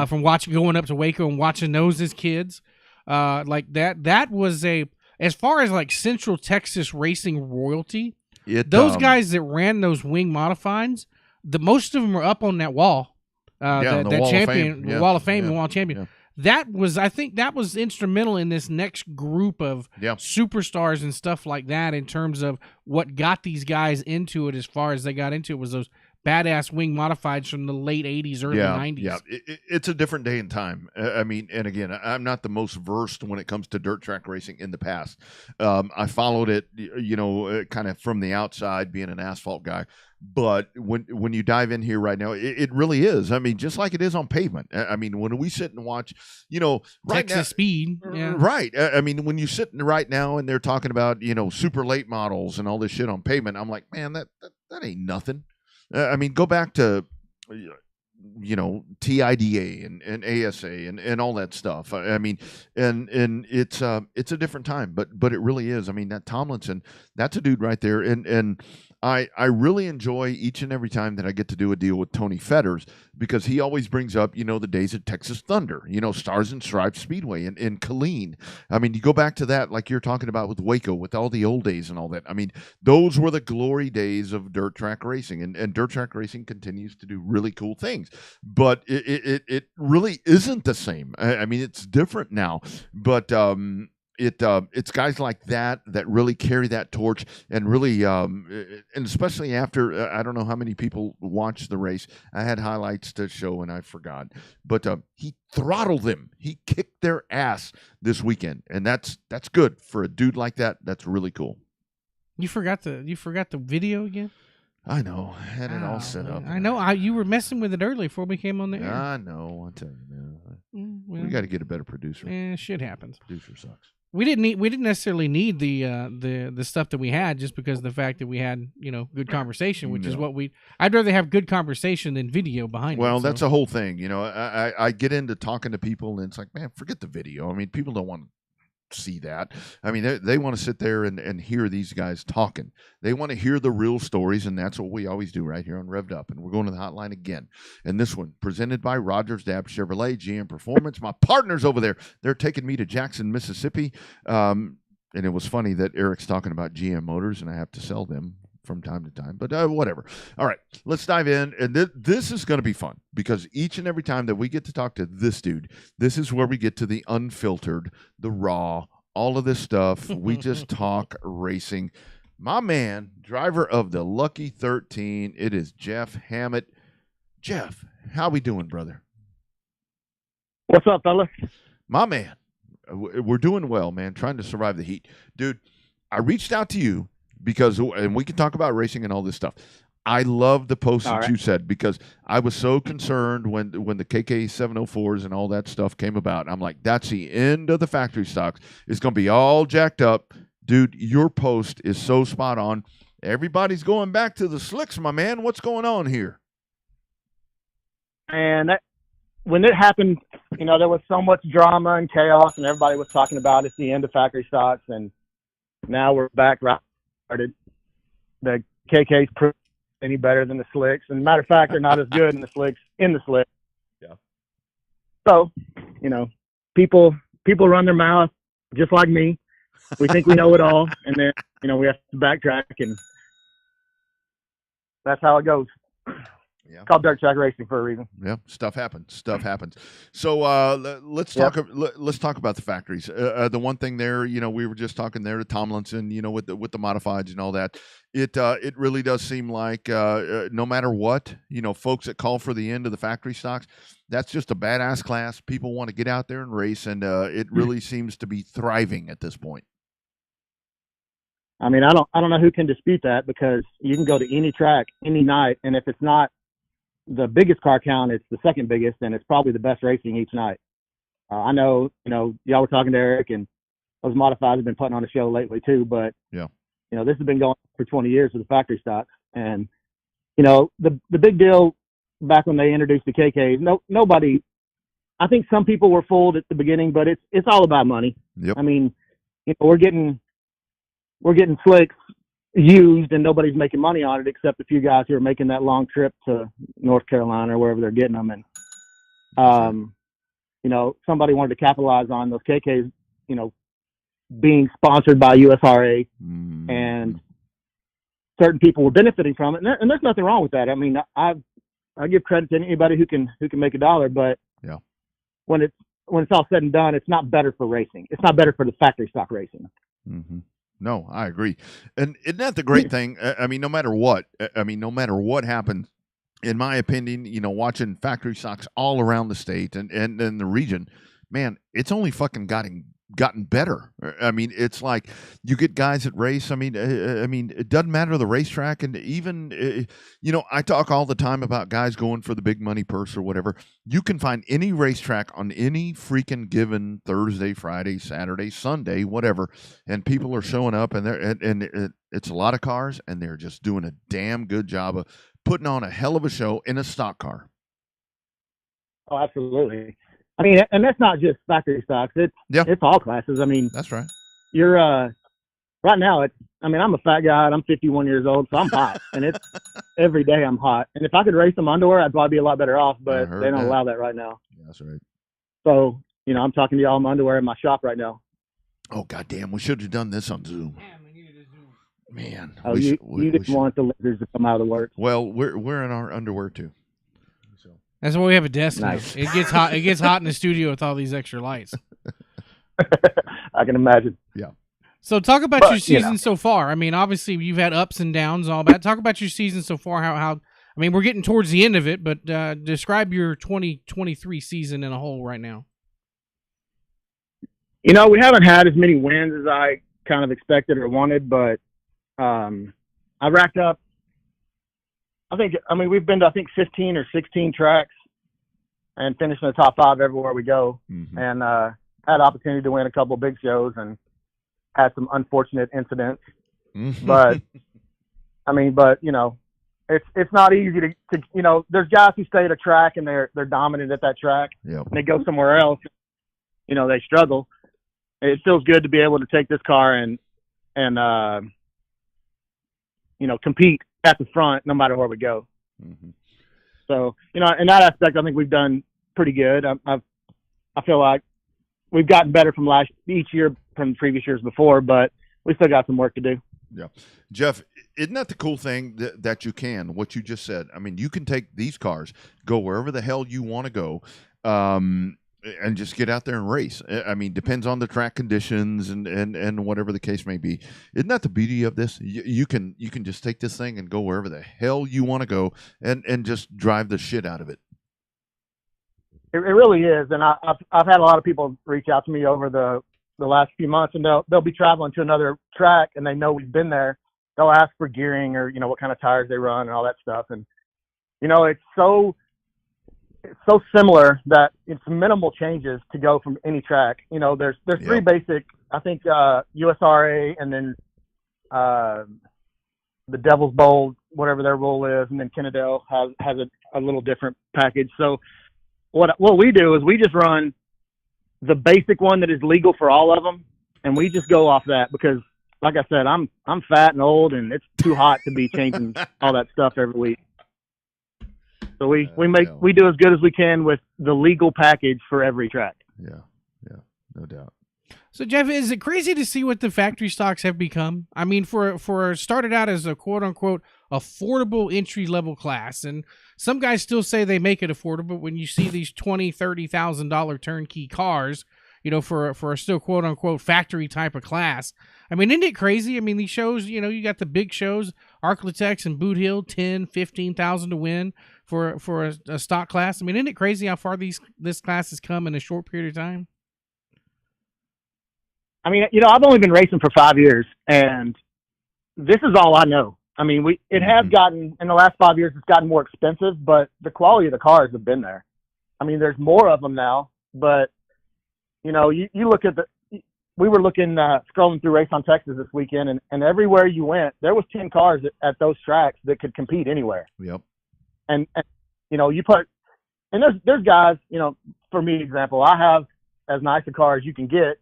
from going up to Waco and watching those as kids. Like that was as far as like Central Texas racing royalty, those guys that ran those wing modifieds, most of them are up on that wall. That Wall champion, of Fame. Wall of Fame and Wall of Champion. Yeah. I think that was instrumental in this next group of superstars and stuff like that in terms of what got these guys into it as far as they got into it was those badass wing modifieds from the late 80s, early 90s. Yeah, it's a different day and time. I mean, and again, I'm not the most versed when it comes to dirt track racing in the past. I followed it, kind of from the outside, being an asphalt guy. But when you dive in here right now, it really is. I mean, just like it is on pavement. I mean, when we sit and watch, right Texas now, speed, right? I mean, when you sit right now and they're talking about super late models and all this shit on pavement, I'm like, man, that ain't nothing. I mean, go back to TIDA and ASA and all that stuff. I mean, and it's a different time, but it really is. I mean, that Tomlinson, that's a dude right there, and I really enjoy each and every time that I get to do a deal with Tony Fetters because he always brings up, the days of Texas Thunder, Stars and Stripes Speedway in Killeen. I mean, you go back to that like you're talking about with Waco, with all the old days and all that. I mean, those were the glory days of dirt track racing, and dirt track racing continues to do really cool things. But it really isn't the same. I mean, it's different now, but it's guys like that really carry that torch and really, and especially after, I don't know how many people watched the race. I had highlights to show and I forgot, but he throttled them. He kicked their ass this weekend, and that's good for a dude like that. That's really cool. You forgot the video again? I know. I had it all set up. I know. You were messing with it early before we came on the air. I know. I tell you, man. We got to get a better producer. Shit happens. Producer sucks. We didn't necessarily need the stuff that we had just because of the fact that we had good conversation, which is what I'd rather have good conversation than video behind it. Well, that's a whole thing. I get into talking to people and it's like, man, forget the video. I mean, people don't want to see that. I mean, they want to sit there and hear these guys talking. They want to hear the real stories, and that's what we always do right here on Revved Up. And we're going to the hotline again. And this one, presented by Rogers Dab Chevrolet, GM Performance. My partners over there, they're taking me to Jackson, Mississippi. And it was funny that Eric's talking about GM Motors, and I have to sell them from time to time, but whatever. All right, let's dive in. And this is going to be fun because each and every time that we get to talk to this dude, this is where we get to the unfiltered, the raw, all of this stuff. We just talk racing. My man, driver of the Lucky 13, it is Jeff Hammett. Jeff, how we doing, brother? What's up, fella? My man, we're doing well, man, trying to survive the heat. Dude, I reached out to you because, and we can talk about racing and all this stuff. I love the post that you said because I was so concerned when the KK 704s and all that stuff came about. I'm like, that's the end of the factory stocks. It's going to be all jacked up. Dude, your post is so spot on. Everybody's going back to the slicks, my man. What's going on here? And when it happened, there was so much drama and chaos, and everybody was talking about it's the end of factory stocks, and now we're back right started. The KK's pretty any better than the slicks, and matter of fact, they're not as good in the slicks. Yeah. So, people run their mouth just like me. We think we know it all, and then we have to backtrack. And that's how it goes. Yeah. It's called dirt track racing for a reason. Yeah, stuff happens. Stuff happens. So let's Yep. talk. Let's talk about the factories. The one thing there, we were just talking there to Tomlinson, with the modifieds and all that. It really does seem like no matter what, folks that call for the end of the factory stocks, that's just a badass class. People want to get out there and race, and it really seems to be thriving at this point. I mean, I don't know who can dispute that, because you can go to any track any night, and if it's not the biggest car count, it's the second biggest, and it's probably the best racing each night. I know, y'all were talking to Eric, and those modifieds have been putting on a show lately too, but yeah, this has been going for 20 years with the factory stocks. And, the big deal back when they introduced the KKs, nobody, I think some people were fooled at the beginning, but it's all about money. Yep. I mean, we're getting slicks used, and nobody's making money on it except a few guys who are making that long trip to North Carolina or wherever they're getting them. And, somebody wanted to capitalize on those KKs, being sponsored by USRA, and certain people were benefiting from it. And there's nothing wrong with that. I mean, I give credit to anybody who can make a dollar, but yeah, when it's all said and done, it's not better for racing. It's not better for the factory stock racing. Mm-hmm. No, I agree. And isn't that the great thing? I mean, no matter what happens, in my opinion, watching factory stocks all around the state and the region, man, it's only fucking gotten better. I mean, it's like you get guys that race. I mean, it doesn't matter the racetrack, and even I talk all the time about guys going for the big money purse or whatever. You can find any racetrack on any freaking given Thursday, Friday, Saturday, Sunday, whatever, and people are showing up, and it's a lot of cars, and they're just doing a damn good job of putting on a hell of a show in a stock car. Oh, absolutely. I mean, and that's not just factory stocks. It's all classes. I mean, that's right. You're right now. I'm a fat guy. And I'm 51 years old, so I'm hot, and it's every day I'm hot. And if I could race some underwear, I'd probably be a lot better off. But they don't allow that right now. Yeah, that's right. So I'm talking to y'all in my underwear in my shop right now. Oh goddamn! We should have done this on Zoom. Man, oh, you didn't want the lizards to come out of the works. Well, we're in our underwear too. That's why we have a desk. Nice. It gets hot. It gets hot in the studio with all these extra lights. I can imagine. Yeah. So talk about your season so far. I mean, obviously you've had ups and downs, and all that. Talk about your season so far. How? I mean, we're getting towards the end of it, but describe your 2023 season in a whole right now. We haven't had as many wins as I kind of expected or wanted, but I racked up. We've been to 15 or 16 tracks and finished in the top 5 everywhere we go. Mm-hmm. And had opportunity to win a couple of big shows and had some unfortunate incidents. Mm-hmm. But it's not easy to there's guys who stay at a track and they're dominant at that track. Yep. And they go somewhere else, they struggle. It feels good to be able to take this car and compete at the front no matter where we go. Mm-hmm. So, in that aspect, I think we've done pretty good. I feel like we've gotten better from each year from previous years before, but we still got some work to do. Yeah. Jeff, isn't that the cool thing that you can, what you just said? I mean, you can take these cars, go wherever the hell you want to go, and just get out there and race. I mean, depends on the track conditions and whatever the case may be. Isn't that the beauty of this? You can just take this thing and go wherever the hell you want to go and just drive the shit out of it. It really is, and I've had a lot of people reach out to me over the last few months, and they'll be traveling to another track, and they know we've been there. They'll ask for gearing or what kind of tires they run and all that stuff, and it's so similar that it's minimal changes to go from any track. There's three basic, I think, USRA, and then the Devil's Bowl, whatever their rule is, and then Kennedale has a little different package. So what we do is we just run the basic one that is legal for all of them, and we just go off that because, like I said, I'm fat and old, and it's too hot to be changing all that stuff every week. So we do as good as we can with the legal package for every track. Yeah, no doubt. So Jeff, is it crazy to see what the factory stocks have become? I mean, for started out as a quote unquote affordable entry level class, and some guys still say they make it affordable. But when you see these $20,000-$30,000 turnkey cars, for a still quote unquote factory type of class, I mean, isn't it crazy? I mean, these shows, you got the big shows, Arclitex and Boot Hill, $10,000-$15,000 to win for a stock class. I mean, isn't it crazy how far this class has come in a short period of time? I mean, I've only been racing for 5 years, and this is all I know. I mean, it has gotten, in the last 5 years, it's gotten more expensive, but the quality of the cars have been there. I mean, there's more of them now, but, you look at we were looking, scrolling through Race on Texas this weekend, and everywhere you went, there was 10 cars at those tracks that could compete anywhere. Yep. And you put, and there's guys, for me, example, I have as nice a car as you can get.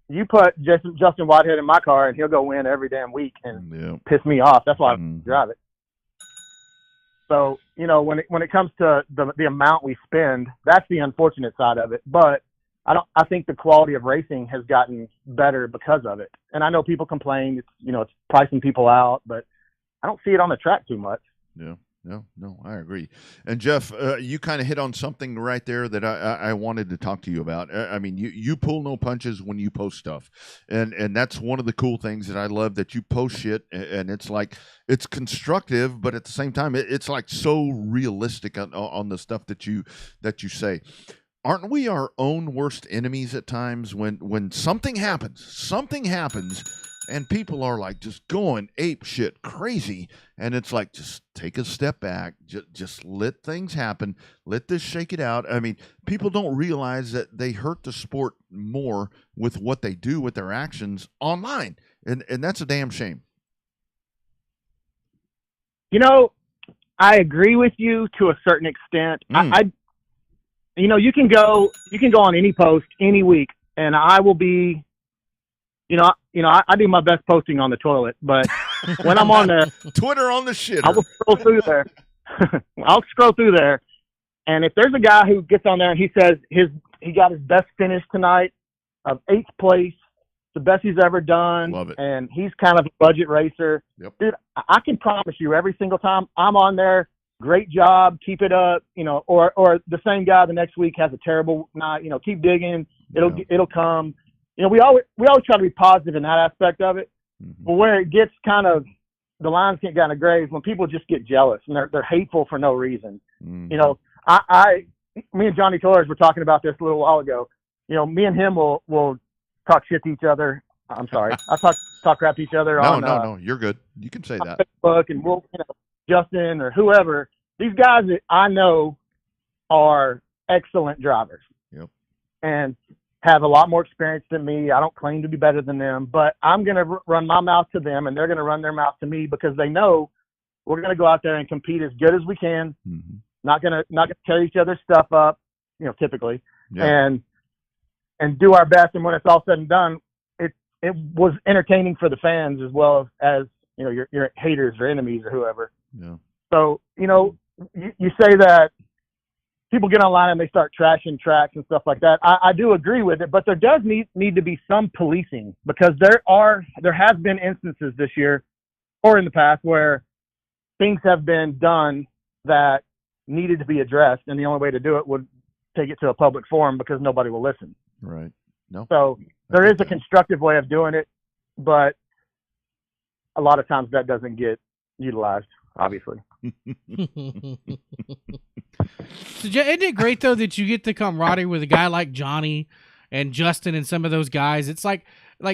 You put Justin Whitehead in my car, and he'll go win every damn week and piss me off. That's why I drive it. So, when it comes to the amount we spend, that's the unfortunate side of it. But I think the quality of racing has gotten better because of it. And I know people complain, it's pricing people out, but I don't see it on the track too much. Yeah. No, I agree. And Jeff, you kind of hit on something right there that I wanted to talk to you about. I mean, you pull no punches when you post stuff, and that's one of the cool things that I love, that you post shit, and it's like, it's constructive, but at the same time, it's like so realistic on the stuff that you say. Aren't we our own worst enemies at times when something happens? And people are like just going ape shit crazy. And it's like, just take a step back. Just let things happen. Let this shake it out. I mean, people don't realize that they hurt the sport more with what they do with their actions online. And that's a damn shame. I agree with you to a certain extent. You can go on any post any week, and I will be, I do my best posting on the toilet, but when I'm on the Twitter on the shitter, I will scroll through there. I'll scroll through there, and if there's a guy who gets on there and he says he got his best finish tonight of 8th place, the best he's ever done, love it, and he's kind of a budget racer, dude, I can promise you every single time I'm on there, great job, keep it up, or the same guy the next week has a terrible night, keep digging, it'll come. We always try to be positive in that aspect of it, but where it gets kind of, the lines get kind of gray is when people just get jealous and they're hateful for no reason. Me and Johnny Torres were talking about this a little while ago. Me and him will talk shit to each other. I'm sorry, I talk crap to each other. No, you're good. You can say that. Facebook, and Justin or whoever. These guys that I know are excellent drivers. Yep. And have a lot more experience than me. I don't claim to be better than them, but I'm going to run my mouth to them, and they're going to run their mouth to me, because they know we're going to go out there and compete as good as we can. Not going to tear each other's stuff up, typically, and do our best. And when it's all said and done, it was entertaining for the fans as well as your haters or enemies or whoever. Yeah. So you say that people get online and they start trashing tracks and stuff like that. I do agree with it, but there does need to be some policing, because there has been instances this year or in the past where things have been done that needed to be addressed, and the only way to do it would take it to a public forum, because nobody will listen. Right. No. So there is a constructive way of doing it, but a lot of times that doesn't get utilized, obviously. So isn't it great though that you get the camaraderie with a guy like Johnny and Justin and some of those guys? It's like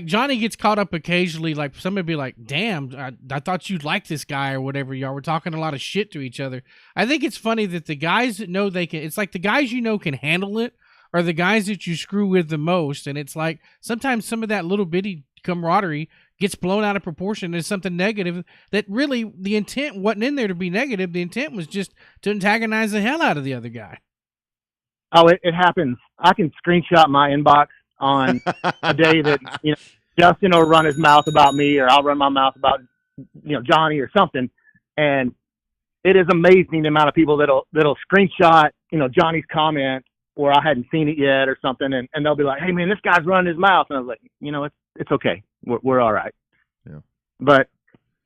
Johnny gets caught up occasionally, like somebody be like, damn, I thought you'd like this guy or whatever. Y'all were talking a lot of shit to each other. I think it's funny that the guys that know they can, it's like the guys can handle it are the guys that you screw with the most. And it's like sometimes some of that little bitty camaraderie gets blown out of proportion as something negative that really the intent wasn't in there to be negative. The intent was just to antagonize the hell out of the other guy. Oh, it happens. I can screenshot my inbox on a day that, Justin will run his mouth about me, or I'll run my mouth about, Johnny or something. And it is amazing the amount of people that'll screenshot, Johnny's comment where I hadn't seen it yet or something, and they'll be like, "Hey man, this guy's running his mouth," and I was like, it's okay, we're all right. Yeah. But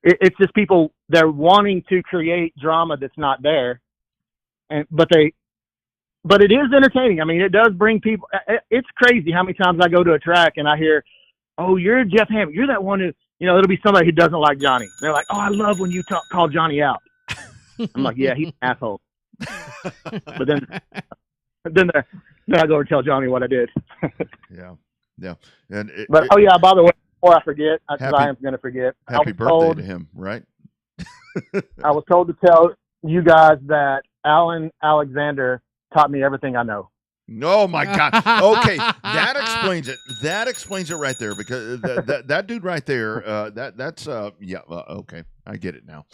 it's just people, they're wanting to create drama that's not there, but it is entertaining. I mean, it does bring people. It's crazy how many times I go to a track and I hear, "Oh, you're Jeff Hammond. You're that one who," it'll be somebody who doesn't like Johnny. They're like, "Oh, I love when you call Johnny out." I'm like, "Yeah, he's an asshole." But then I go and tell Johnny what I did. Yeah. And oh yeah, by the way, before I forget, because I am going to forget. Happy birthday to him, right? I was told to tell you guys that Alan Alexander taught me everything I know. Oh my God! Okay, that explains it. That explains it right there, because that dude right there. That's okay, I get it now.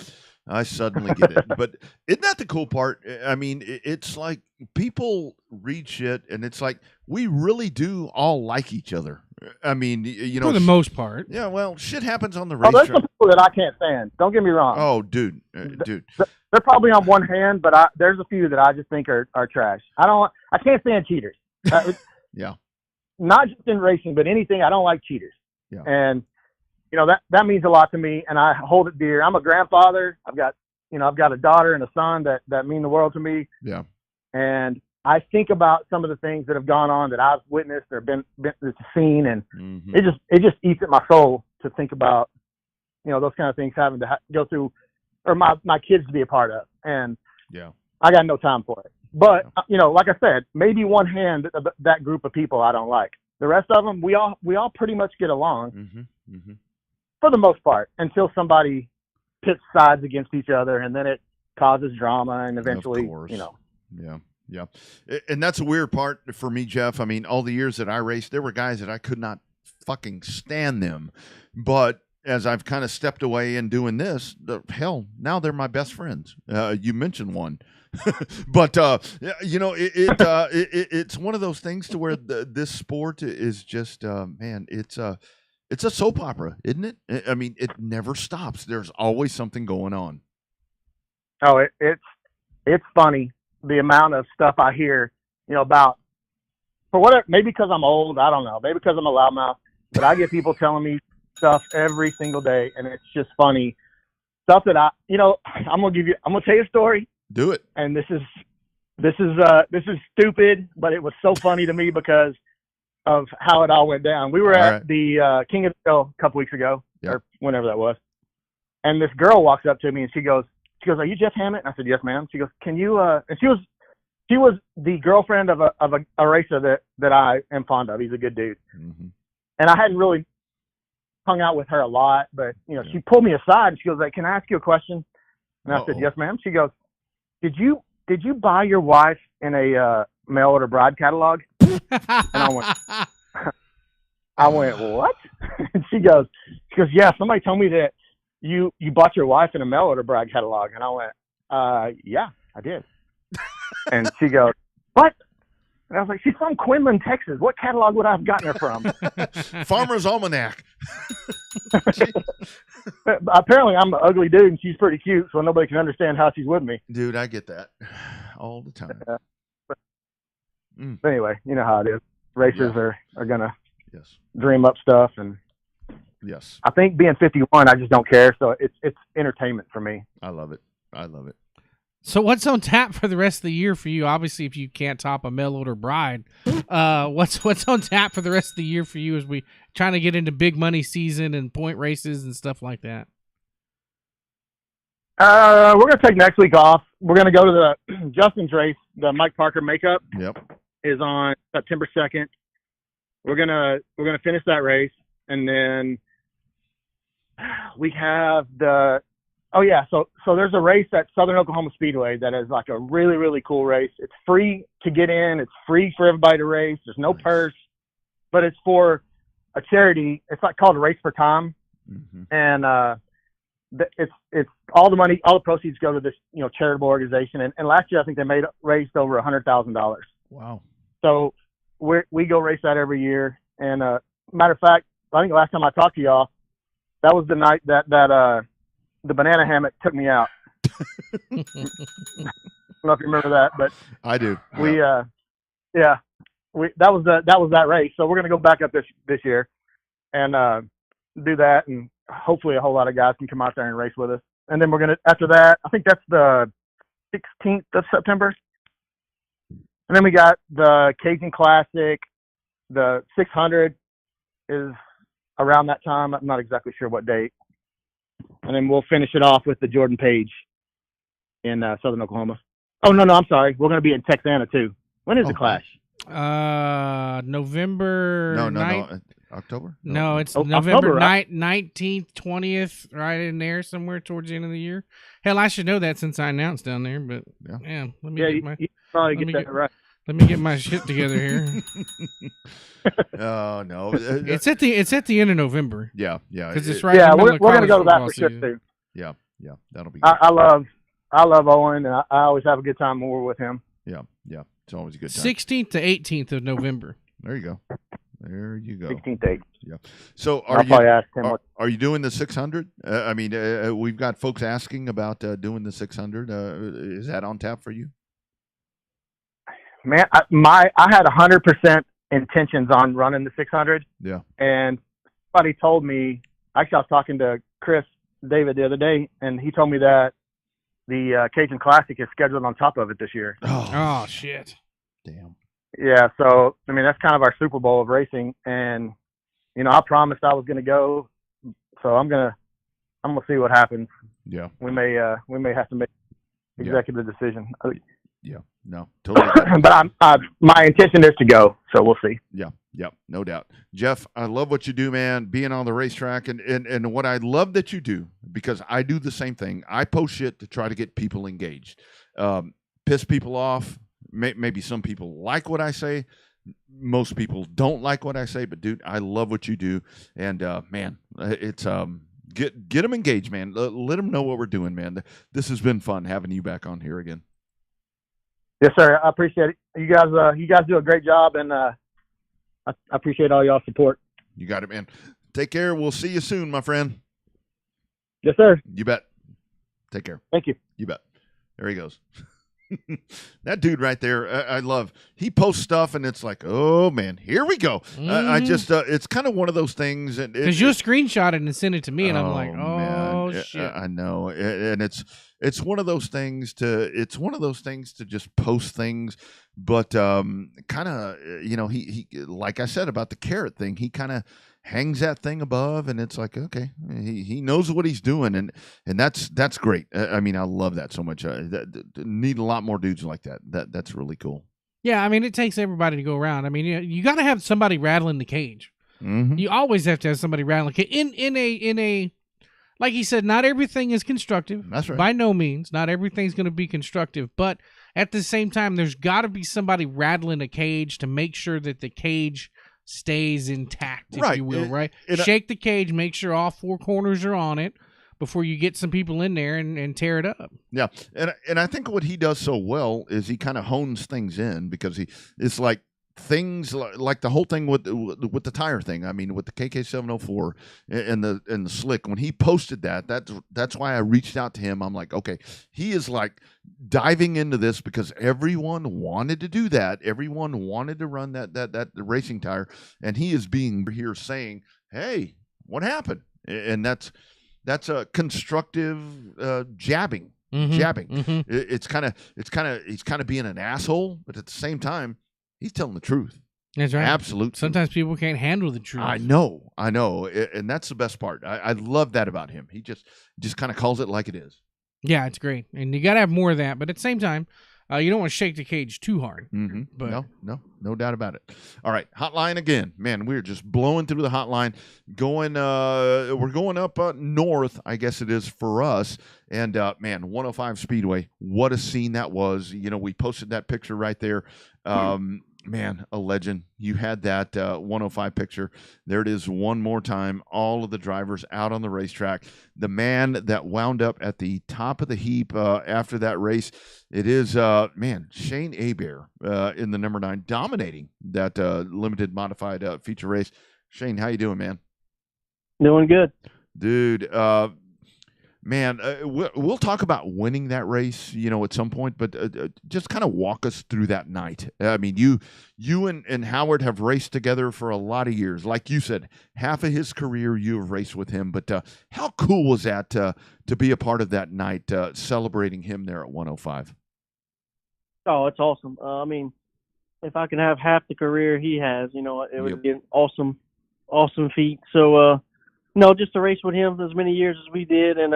I suddenly get it. But isn't that the cool part? I mean, it's like people read shit, and it's like we really do all like each other. I mean, for the most part. Yeah, well, shit happens on the Oh, there's racetrack. some people that I can't stand. Don't get me wrong. Oh, dude. They're probably on one hand, but there's a few that I just think are trash. I can't stand cheaters. Yeah. Not just in racing, but anything. I don't like cheaters. Yeah. And that means a lot to me, and I hold it dear. I'm a grandfather. I've got a daughter and a son that mean the world to me. Yeah. And I think about some of the things that have gone on that I've witnessed or been seen, and it just eats at my soul to think about, those kind of things having to go through, or my kids to be a part of. And I got no time for it. But like I said, maybe one hand that group of people I don't like. The rest of them, we all pretty much get along for the most part, until somebody pits sides against each other, and then it causes drama, and eventually, Yeah. And that's a weird part for me, Jeff. I mean, all the years that I raced, there were guys that I could not fucking stand them. But as I've kind of stepped away and doing this, hell, now they're my best friends. You mentioned one. But, it's one of those things to where this sport is just, man, it's a soap opera, isn't it? I mean, it never stops. There's always something going on. Oh, it's funny, the amount of stuff I hear, about, for whatever, maybe because I'm old, I don't know, maybe because I'm a loudmouth, but I get people telling me stuff every single day, and it's just funny stuff that I'm gonna tell you a story. Do it. And this is stupid, but it was so funny to me because of how it all went down. We were at the King of the Hill a couple weeks ago, or whenever that was, and this girl walks up to me and she goes, "Are you Jeff Hammett?" And I said, "Yes, ma'am." She goes, "Can you?" And she was the girlfriend of a racer that I am fond of. He's a good dude, and I hadn't really hung out with her a lot, but she pulled me aside and she goes, "Like, can I ask you a question?" And I said, "Yes, ma'am." She goes, Did you buy your wife in a mail order bride catalog?" And I went, "What?" And she goes, "Yeah, somebody told me that you bought your wife in a mail order bride catalog." And I went, "Yeah, I did." And she goes, "What?" And I was like, "She's from Quinlan, Texas. What catalog would I have gotten her from?" Farmer's Almanac. Apparently, I'm an ugly dude, and she's pretty cute, so nobody can understand how she's with me. Dude, I get that all the time. But anyway, you know how it is. Racers are going to dream up stuff, and I think being 51, I just don't care, so it's entertainment for me. I love it. So what's on tap for the rest of the year for you? Obviously, if you can't top a mail order bride, what's on tap for the rest of the year for you as we trying to get into big money season and point races and stuff like that? We're going to take next week off. We're going to go to the Justin's race. The Mike Parker Makeup is on September 2nd. We're gonna finish that race, and then we have the. Oh yeah, so there's a race at Southern Oklahoma Speedway that is like a really, really cool race. It's free to get in. It's free for everybody to race. There's no purse, but it's for a charity. It's like called Race for Time, and it's all the money, all the proceeds go to this charitable organization. And last year I think they raised over $100,000. Wow! So we go race that every year. And matter of fact, I think the last time I talked to y'all, that was the night that the banana hammock took me out. I don't know if you remember that, but I do. We Yeah, that was that race. So we're gonna go back up this year and do that, and hopefully a whole lot of guys can come out there and race with us. And then we're gonna, after that, I think that's the 16th of September. And then we got the Cajun Classic. The 600 is around that time. I'm not exactly sure what date. And then we'll finish it off with the Jordan Page in Southern Oklahoma. Oh, no, I'm sorry. We're going to be in Texana, too. When is the Clash? November 9th. October? No, it's Oh, November October, right? 19th, 20th, right in there somewhere towards the end of the year. Hell, I should know that since I announced down there, but yeah, let me get my... You probably get that right. Let me get my shit together here. Oh no, it's at the end of November. Yeah, because it's right. Yeah, in the we're middle of gonna go to that for college sure football too. Yeah, that'll be good. I love Owen, and I always have a good time when we're with him. Yeah, it's always a good time. 16th to 18th of November. There you go. 16th, 18th. Yeah. So are you doing the 600? I mean, we've got folks asking about doing the 600. Is that on tap for you? Man, I had 100% intentions on running the 600. Yeah. And somebody told me, actually, I was talking to Chris David the other day, and he told me that the Cajun Classic is scheduled on top of it this year. Oh shit. Damn. Yeah. So, I mean, that's kind of our Super Bowl of racing. And, you know, I promised I was going to go. So I'm going to see what happens. Yeah. We may have to make an executive decision. Yeah, no, totally. But my intention is to go, so we'll see. Yeah, no doubt. Jeff, I love what you do, man, being on the racetrack. And what I love that you do, because I do the same thing. I post shit to try to get people engaged. Piss people off. Maybe some people like what I say. Most people don't like what I say. But, dude, I love what you do. And, man, it's get them engaged, man. Let them know what we're doing, man. This has been fun having you back on here again. Yes, sir. I appreciate it. You guys do a great job, and I appreciate all y'all's support. You got it, man. Take care. We'll see you soon, my friend. Yes, sir. You bet. Take care. Thank you. You bet. There he goes. That dude right there, I love. He posts stuff, and it's like, oh man, here we go. I just, it's kind of one of those things, and because you'll screenshot it and send it to me, and I'm like, oh man. shit. I know, and it's one of those things to just post things, but kind of, you know, he like I said about the carrot thing, he kind of hangs that thing above, and it's like, okay, he knows what he's doing, and that's great. I mean, I love that so much. Need a lot more dudes like that. That's really cool. Yeah, I mean, it takes everybody to go around. I mean, you got to have somebody rattling the cage. Mm-hmm. You always have to have somebody rattling the cage. In a like he said, not everything is constructive. That's right. By no means, not everything's going to be constructive. But at the same time, there's got to be somebody rattling a cage to make sure that the cage stays intact, if you will, right? Shake the cage, make sure all four corners are on it before you get some people in there and tear it up. Yeah, and I think what he does so well is he kind of hones things in, because it's like things like the whole thing with the tire thing. I mean, with the KK704 and the slick, when he posted that's why I reached out to him. I'm like, okay, he is like diving into this because everyone wanted to do that. Everyone wanted to run that racing tire, and he is being here saying, hey, what happened? And that's a constructive jabbing. Mm-hmm. It's kind of he's kind of being an asshole, but at the same time, he's telling the truth. That's right. Absolute. Sometimes people can't handle the truth. I know, and that's the best part. I love that about him. He just kind of calls it like it is. Yeah, it's great, and you got to have more of that. But at the same time, you don't want to shake the cage too hard. Mm-hmm. But no doubt about it. All right, hotline again, man. We're just blowing through the hotline. We're going up north, I guess it is for us. And man, 105 Speedway, what a scene that was. You know, we posted that picture right there. Man, a legend. You had that 105 picture. There it is one more time. All of the drivers out on the racetrack. The man that wound up at the top of the heap after that race, it is, man, Shane Hebert in the number 9, dominating that limited modified feature race. Shane, how you doing, man? Doing good. Dude, Man, we'll talk about winning that race, at some point, but just kind of walk us through that night. I mean, you and Howard have raced together for a lot of years. Like you said, half of his career you have raced with him. But how cool was that to be a part of that night, celebrating him there at 105? Oh, it's awesome. I mean, if I can have half the career he has, it would be an awesome feat. So, no, just to race with him as many years as we did, and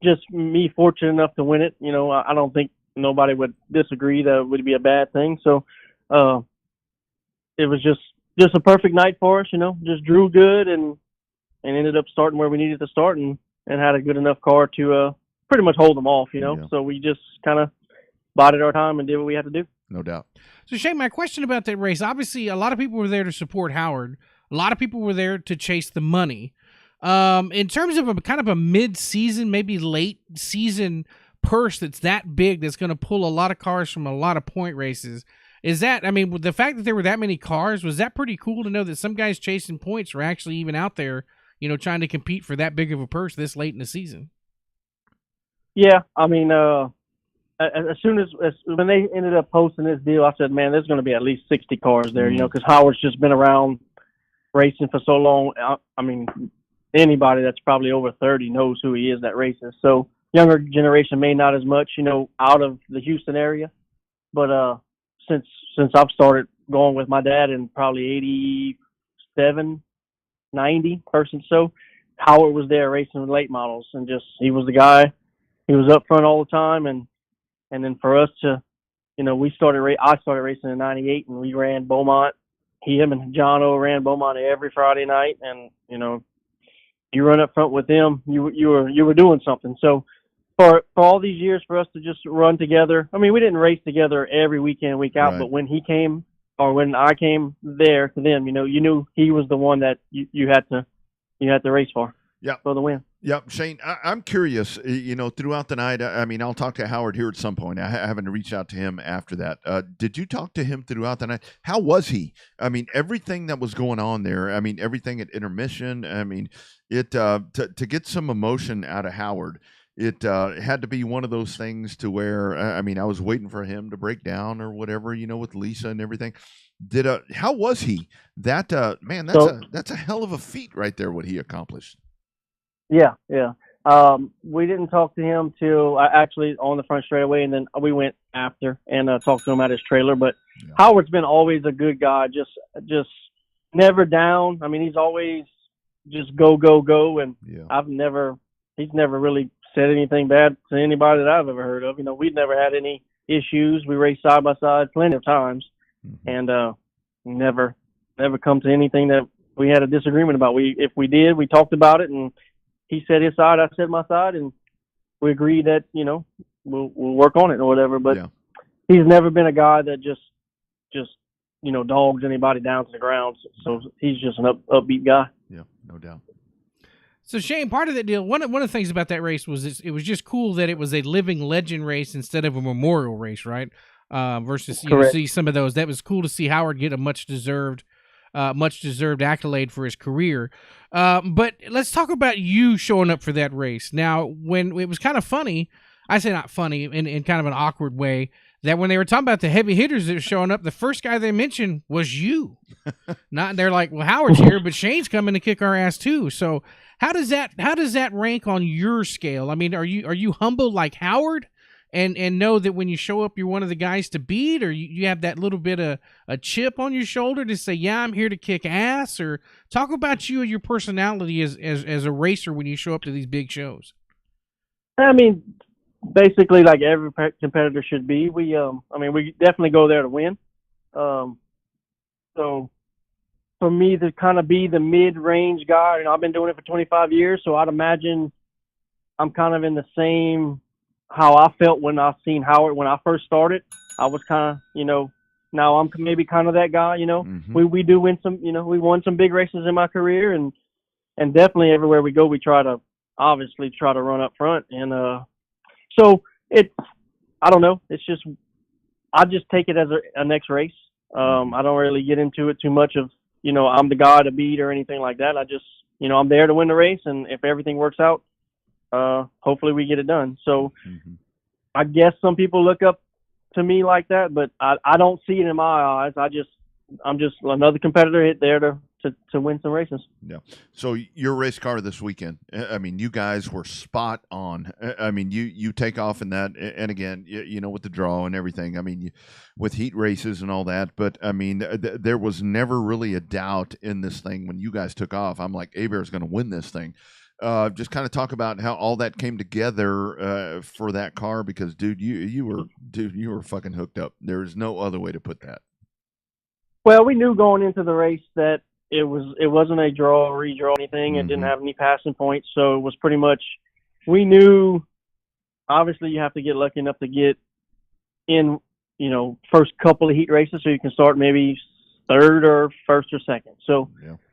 just me fortunate enough to win it. I don't think nobody would disagree that it would be a bad thing. So it was just a perfect night for us. Just drew good and ended up starting where we needed to start, and had a good enough car to pretty much hold them off. Yeah. So we just kind of bided our time and did what we had to do. No doubt. So Shane, my question about that race, obviously a lot of people were there to support Howard. A lot of people were there to chase the money. In terms of a kind of a mid-season, maybe late season purse that's that big, that's going to pull a lot of cars from a lot of point races, is that, I mean, with the fact that there were that many cars, was that pretty cool to know that some guys chasing points were actually even out there, trying to compete for that big of a purse this late in the season? Yeah, I mean, as soon as when they ended up posting this deal, I said, man, there's going to be at least 60 cars there, because Howard's just been around racing for so long. I mean, anybody that's probably over 30 knows who he is that races. So younger generation may not as much, out of the Houston area. But since I've started going with my dad in probably 87, 90 person, so Howard was there racing with late models, and he was the guy. He was up front all the time, and then for us to, I started racing in '98, and we ran Beaumont. Him and John O ran Beaumont every Friday night, and you run up front with them, you were doing something. So for all these years, for us to just run together, I mean, we didn't race together every weekend, week out, right. But when he came, or when I came there to them, you knew he was the one that you had to race for. Yeah. For the win. Yeah, Shane, I'm curious, throughout the night, I mean, I'll talk to Howard here at some point. I haven't reached out to him after that. Did you talk to him throughout the night? How was he? I mean, everything that was going on there, I mean, everything at intermission, I mean, to get some emotion out of Howard, it had to be one of those things to where, I mean, I was waiting for him to break down or whatever, with Lisa and everything. How was he? That, man, that's a hell of a feat right there, what he accomplished. Yeah. We didn't talk to him till actually on the front straightaway, and then we went after and talked to him at his trailer. But yeah. Howard's been always a good guy, just never down. I mean, he's always just go, and yeah. He's never really said anything bad to anybody that I've ever heard of. We've never had any issues. We raced side by side plenty of times, and never come to anything that we had a disagreement about. If we did, we talked about it, and he said his side, I said my side, and we agreed that, we'll work on it or whatever. But yeah. He's never been a guy that just dogs anybody down to the ground. So he's just an upbeat guy. Yeah, no doubt. So Shane, part of that deal, one of the things about that race was it was just cool that it was a living legend race instead of a memorial race, right? Versus see some of those. That was cool to see Howard get a much deserved accolade for his career. But let's talk about you showing up for that race. Now, when it was kind of funny, I say not funny, in kind of an awkward way, that when they were talking about the heavy hitters that were showing up, the first guy they mentioned was you. They're like, well, Howard's here, but Shane's coming to kick our ass too. So how does that rank on your scale? I mean, are you humble like Howard? And know that when you show up, you're one of the guys to beat, or you have that little bit of a chip on your shoulder to say, yeah, I'm here to kick ass? Or talk about you and your personality as a racer when you show up to these big shows. I mean, basically like every competitor should be. We definitely go there to win. So for me to kind of be the mid-range guy, I've been doing it for 25 years, so I'd imagine I'm kind of in the same how I felt when I seen Howard when I first started. I was kind of, now I'm maybe kind of that guy, Mm-hmm. We do win some, we won some big races in my career, and definitely everywhere we go, we try to run up front. And so I don't know, it's just, I just take it as a next race. I don't really get into it too much of, I'm the guy to beat or anything like that. I just, I'm there to win the race, and if everything works out, hopefully we get it done. So I guess some people look up to me like that, but I don't see it in my eyes. I'm just another competitor there to win some races. Yeah. So your race car this weekend, I mean, you guys were spot on. I mean, you take off in that, and again, you know, with the draw and everything. I mean, with heat races and all that. But I mean, there was never really a doubt in this thing when you guys took off. I'm like, Hebert's going to win this thing. Just kind of talk about how all that came together for that car, because you were fucking hooked up. There's no other way to put that. Well, we knew going into the race that it wasn't a draw or redraw or anything. It didn't have any passing points, so it was pretty much, we knew. Obviously, you have to get lucky enough to get in, you know, first couple of heat races, so you can start maybe third or first or second. So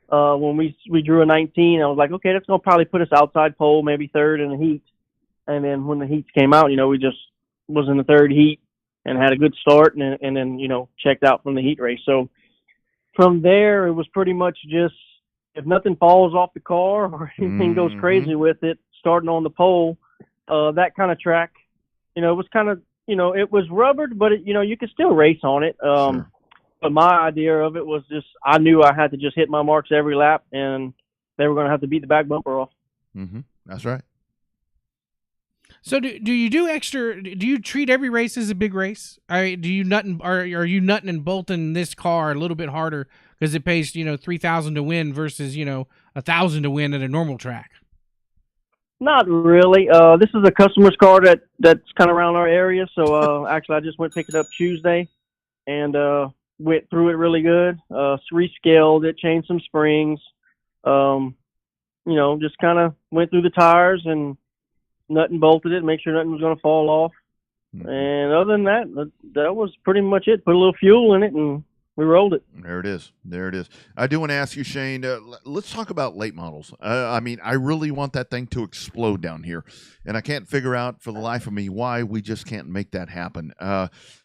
when we drew a 19, I was like, okay, that's gonna probably put us outside pole, maybe third in the heat. And then when the heats came out, you know, we just was in the third heat and had a good start, and then, you know, checked out from the heat race. So from there, it was pretty much just, if nothing falls off the car or anything goes crazy with it, starting on the pole, that kind of track, you know, it was kind of, you know, it was rubbered, but it, you know, you could still race on it. Sure. But my idea of it was just, I knew I had to just hit my marks every lap, and they were going to have to beat the back bumper off. That's right. So do you do extra? Do you treat every race as a big race? Are you nutting and bolting this car a little bit harder because it pays, you know, $3,000 to win versus, you know, $1,000 to win at a normal track? Not really. This is a customer's car that's kind of around our area. So actually, I just went pick it up Tuesday and went through it really good. Rescaled it, changed some springs. You know, just kind of went through the tires and nut and bolted it, make sure nothing was going to fall off. And other than that, that was pretty much it. Put a little fuel in it, and we rolled it. There it is. I do want to ask you, Shane, let's talk about late models. I mean, I really want that thing to explode down here, and I can't figure out for the life of me why we just can't make that happen.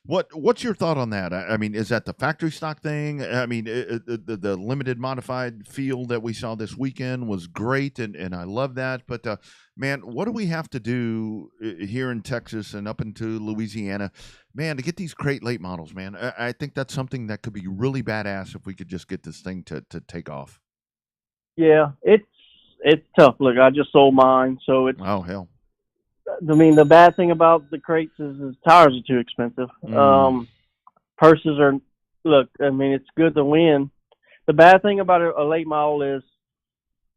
What's your thought on that? I mean, is that the factory stock thing? I mean, the limited modified field that we saw this weekend was great, and I love that. But man, what do we have to do here in Texas and up into Louisiana, man, to get these crate late models, man? I think that's something that could be really badass if we could just get this thing to take off. Yeah, it's tough. Look, I just sold mine, so it's, oh hell. I mean, the bad thing about the crates is tires are too expensive. Purses are, look, I mean, it's good to win. The bad thing about a late model is,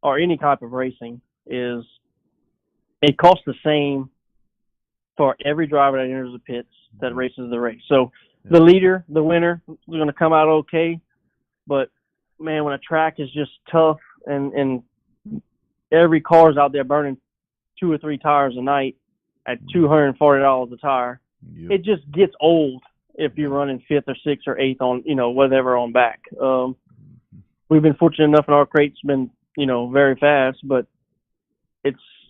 or any type of racing, is it costs the same for every driver that enters the pits that races the race. So the leader, the winner, is going to come out okay. But, man, when a track is just tough and every car's out there burning 2 or 3 tires a night at $240 a tire, it just gets old if you're running 5th or 6th or 8th on, you know, whatever on back. We've been fortunate enough, and our crate's been, you know, very fast, but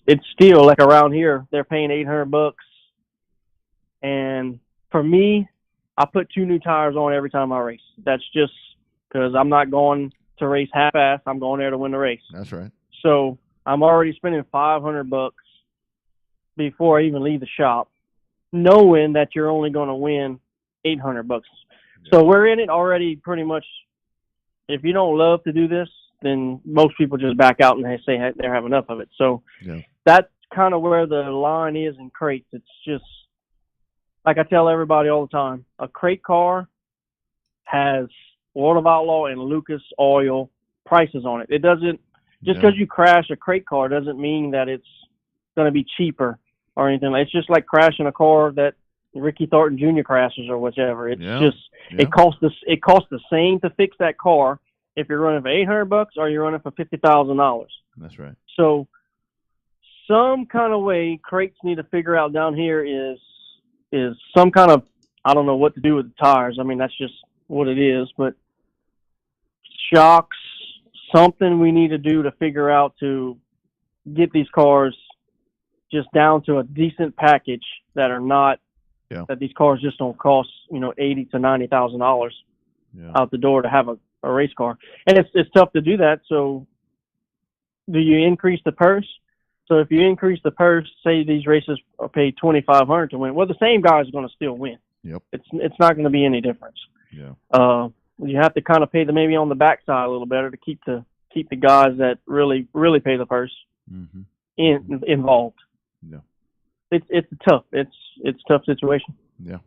it's still, like around here, they're paying $800. And for me, I put 2 new tires on every time I race. That's just because I'm not going to race half-ass. I'm going there to win the race. That's right. So I'm already spending $500 before I even leave the shop, knowing that you're only going to win $800. Yeah. So we're in it already pretty much. If you don't love to do this, then most people just back out and they say they have enough of it. So that's kind of where the line is in crates. It's just, like I tell everybody all the time, a crate car has World of Outlaw and Lucas Oil prices on it. It doesn't, just because you crash a crate car doesn't mean that it's going to be cheaper or anything. It's just like crashing a car that Ricky Thornton Jr. crashes or whichever. It's just, it costs the same to fix that car if you're running for $800 or you're running for $50,000. That's right. So some kind of way crates need to figure out down here is some kind of, I don't know what to do with the tires. I mean, that's just what it is, but shocks, something we need to do to figure out to get these cars just down to a decent package that are not, that these cars just don't cost, you know, $80,000 to $90,000 out the door to have a race car. And it's tough to do that. So do you increase the purse? So if you increase the purse, say these races are paid $2,500 to win, well, the same guy is going to still win. Yep. It's not going to be any difference. Yeah. You have to kind of pay maybe on the backside a little better to keep the guys that really pay the purse involved. Yeah. It's tough. It's a tough situation. Yeah.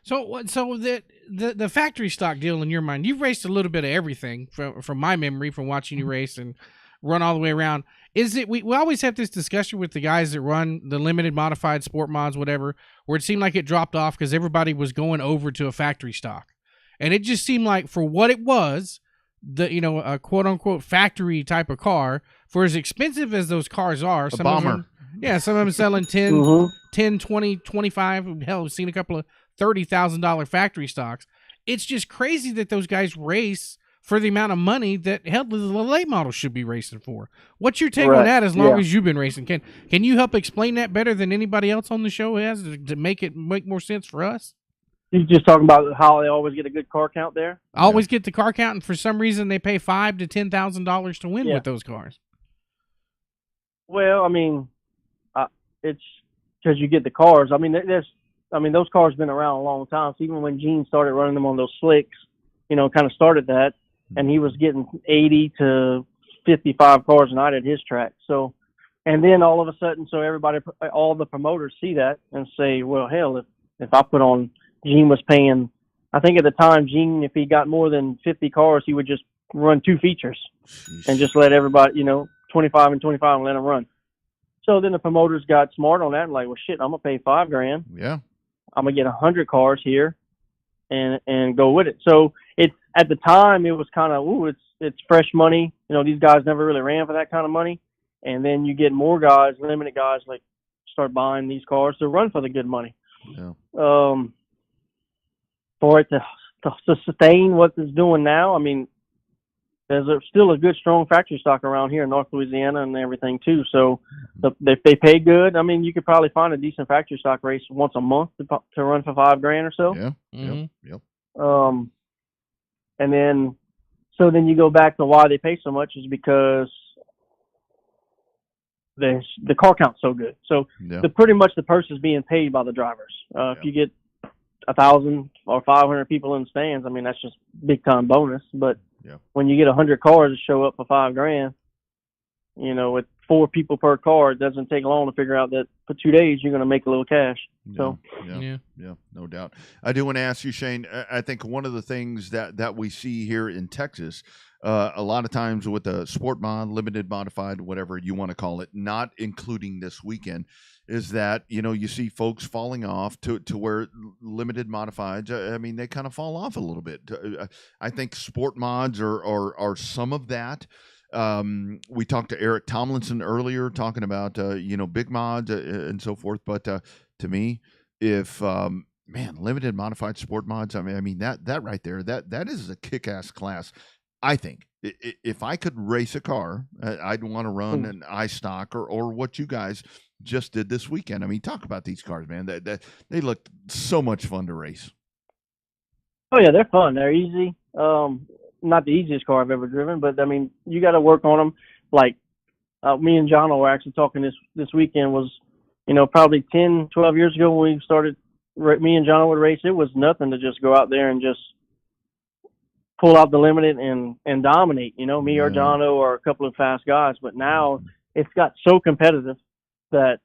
So the factory stock deal in your mind, you've raced a little bit of everything from my memory, from watching you race and run all the way around. Is it we always have this discussion with the guys that run the limited modified sport mods, whatever, where it seemed like it dropped off because everybody was going over to a factory stock, and it just seemed like for what it was, a quote unquote factory type of car, for as expensive as those cars are, A bomber. Some of them selling 10, 20, 25. Hell, we've seen a couple of $30,000 factory stocks. It's just crazy that those guys race for the amount of money that hell the late models should be racing for. What's your take on that? As long as you've been racing, can you help explain that better than anybody else on the show has to make more sense for us? You're just talking about how they always get a good car count there. Always get the car count, and for some reason they pay $5,000 to $10,000 to win with those cars. Well, I mean, it's because you get the cars. I mean, those cars have been around a long time. So even when Gene started running them on those slicks, kind of started that, and he was getting 80 to 55 cars a night at his track. So, and then all of a sudden, all the promoters see that and say, well, hell, if I put on, Gene was paying, I think at the time, Gene, if he got more than 50 cars, he would just run 2 features and just let everybody, 25 and 25 and let them run. So then the promoters got smart on that and like, well, shit, I'm going to pay $5,000. Yeah. I'm going to get 100 cars here and go with it. So at the time, it was kind of, it's fresh money. These guys never really ran for that kind of money. And then you get more guys, limited guys, like start buying these cars to run for the good money. Yeah. For it to sustain what it's doing now, I mean, there's still a good, strong factory stock around here in North Louisiana and everything too. So if they pay good, I mean, you could probably find a decent factory stock race once a month to run for $5,000 or so. Yeah. Mm-hmm. Yep. And then you go back to why they pay so much is because the car count's so good. So pretty much the purse is being paid by the drivers. If you get 1,000 or 500 people in the stands, I mean, that's just big time bonus. But when you get 100 cars to show up for $5,000, with 4 people per car, it doesn't take long to figure out that for 2 days you're going to make a little cash. So no doubt. I do want to ask you, Shane. I think one of the things that we see here in Texas, a lot of times with the sport mod, limited modified, whatever you want to call it, not including this weekend, is that you see folks falling off to where limited modifieds. I mean, they kind of fall off a little bit. I think sport mods are some of that. We talked to Eric Tomlinson earlier, talking about big mods and so forth. But to me, if limited modified sport mods, I mean that right there, that is a kick-ass class. I think if I could race a car, I'd want to run an iStock or what you guys just did this weekend. I mean, talk about these cars, man. They look so much fun to race. Oh yeah, they're fun. They're easy. Not the easiest car I've ever driven, but I mean, you got to work on them. Like me and John were actually talking this weekend. Was probably 10, 12 years ago when we started. Me and John would race. It was nothing to just go out there and just pull out the limited and dominate. Me or Jono or a couple of fast guys. But now it's got so competitive that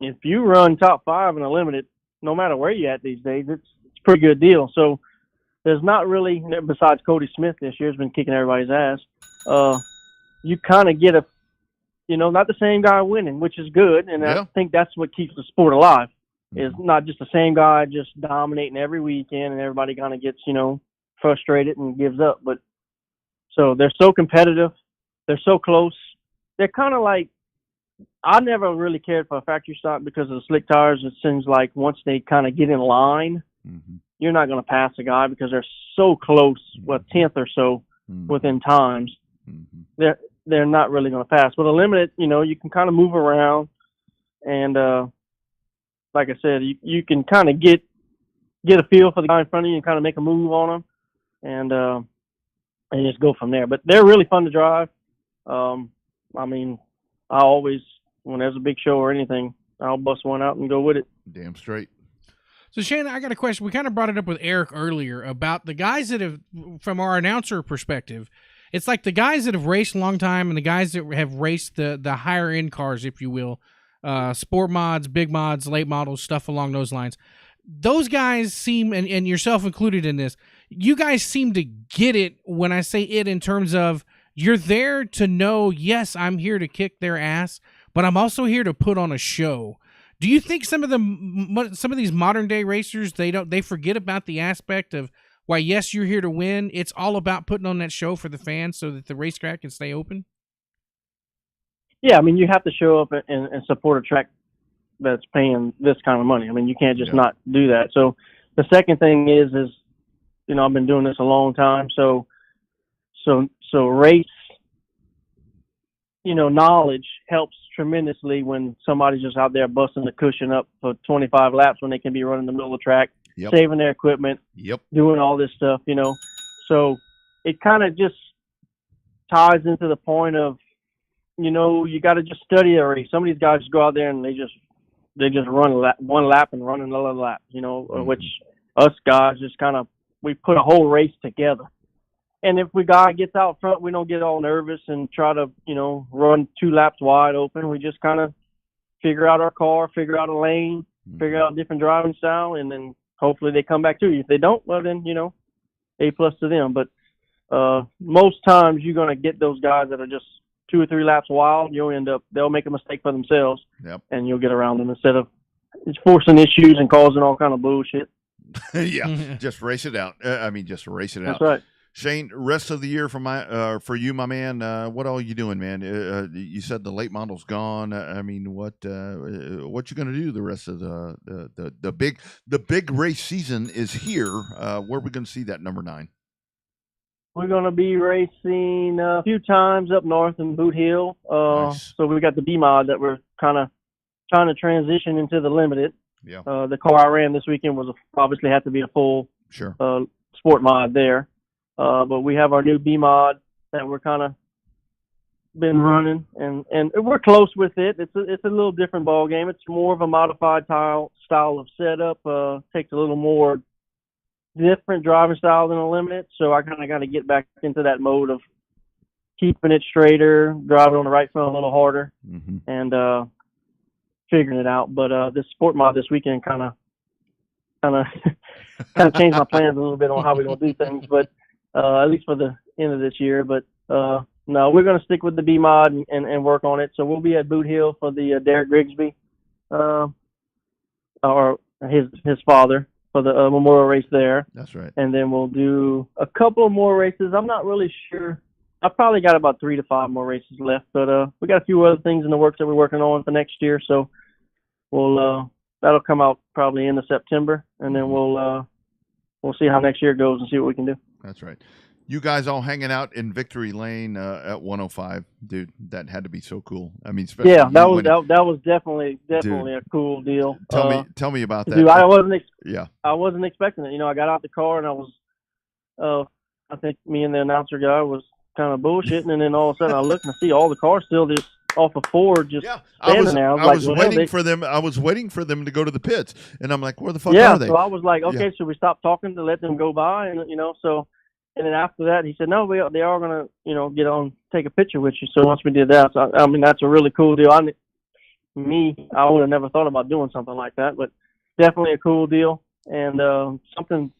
if you run top 5 in a limited, no matter where you're at these days, it's a pretty good deal. So there's not really, besides Cody Smith this year has been kicking everybody's ass. You kind of get not the same guy winning, which is good. And I think that's what keeps the sport alive, is not just the same guy just dominating every weekend and everybody kind of gets, frustrated and gives up. But so they're so competitive. They're so close. They're kind of like, I never really cared for a factory stock because of the slick tires. It seems like once they kind of get in line, you're not going to pass a guy because they're so close, a tenth or so within times. They're not really going to pass. But a limited, you can kind of move around, and like I said, you can kind of get a feel for the guy in front of you and kind of make a move on them, and just go from there. But they're really fun to drive. I mean, I always, when there's a big show or anything, I'll bust one out and go with it. Damn straight. So, Shannon, I got a question. We kind of brought it up with Eric earlier about the guys that have, from our announcer perspective, it's like the guys that have raced a long time and the guys that have raced the higher end cars, if you will, sport mods, big mods, late models, stuff along those lines. Those guys seem, and yourself included in this, you guys seem to get it when I say it in terms of you're there to know, yes, I'm here to kick their ass, but I'm also here to put on a show. Do you think some of these modern day racers, they forget about the aspect of why, yes, you're here to win. It's all about putting on that show for the fans so that the racetrack can stay open? Yeah, I mean, you have to show up and support a track that's paying this kind of money. I mean, you can't just not do that. So the second thing is, you know, I've been doing this a long time. So race, you know, knowledge helps tremendously when somebody's just out there busting the cushion up for 25 laps when they can be running the middle of the track, saving their equipment, doing all this stuff, you know. So it kind of just ties into the point of, you know, you got to just study a race. Some of these guys just go out there and they just run one lap and run another lap, you know, which us guys just kind of, we put a whole race together. And if guy gets out front, we don't get all nervous and try to, you know, run 2 laps wide open. We just kind of figure out our car, figure out a lane, figure out a different driving style, and then hopefully they come back to you. If they don't, well then, you know, A+ to them. But most times you're going to get those guys that are just 2 or 3 laps wild. They'll make a mistake for themselves, and you'll get around them instead of forcing issues and causing all kind of bullshit. Just race it out. Just race it out. That's right. Shane, rest of the year for you, my man. What all you doing, man? You said the late model's gone. What you gonna do the rest of the big race season is here? Where are we gonna see that number 9? We're gonna be racing a few times up north in Boot Hill. Nice. So we got the B mod that we're kind of trying to transition into the limited. Yeah. The car I ran this weekend obviously had to be a full sport mod there. But we have our new B mod that we're kind of been running, and we're close with it. It's a little different ball game. It's more of a modified style of setup. Takes a little more different driving style than a limited. So I kind of got to get back into that mode of keeping it straighter, driving on the right front a little harder, and figuring it out. But this sport mod this weekend kind of changed my plans a little bit on how we're gonna do things, but. At least for the end of this year. But no, we're going to stick with the B mod and work on it. So we'll be at Boot Hill for the Derek Grigsby, or his father, for the memorial race there. That's right. And then we'll do a couple more races. I'm not really sure. I've probably got about 3 to 5 more races left, but we got a few other things in the works that we're working on for next year. So we'll that'll come out probably end of September, and then we'll see how next year goes and see what we can do. That's right. You guys all hanging out in Victory Lane at 105, dude. That had to be so cool. I mean, especially that was definitely a cool deal. Tell me about that. Dude, I wasn't expecting it. You know, I got out the car and I was, I think me and the announcer guy was kind of bullshitting, and then all of a sudden I look and I see all the cars still just off of Ford standing there. I was waiting for them. I was waiting for them to go to the pits, and I'm like, where the fuck are they? So I was like, okay, should we stop talking to let them go by? And and then after that, he said, no, they are going to, get on, take a picture with you. So once we did that, that's a really cool deal. I would have never thought about doing something like that, but definitely a cool deal. And something,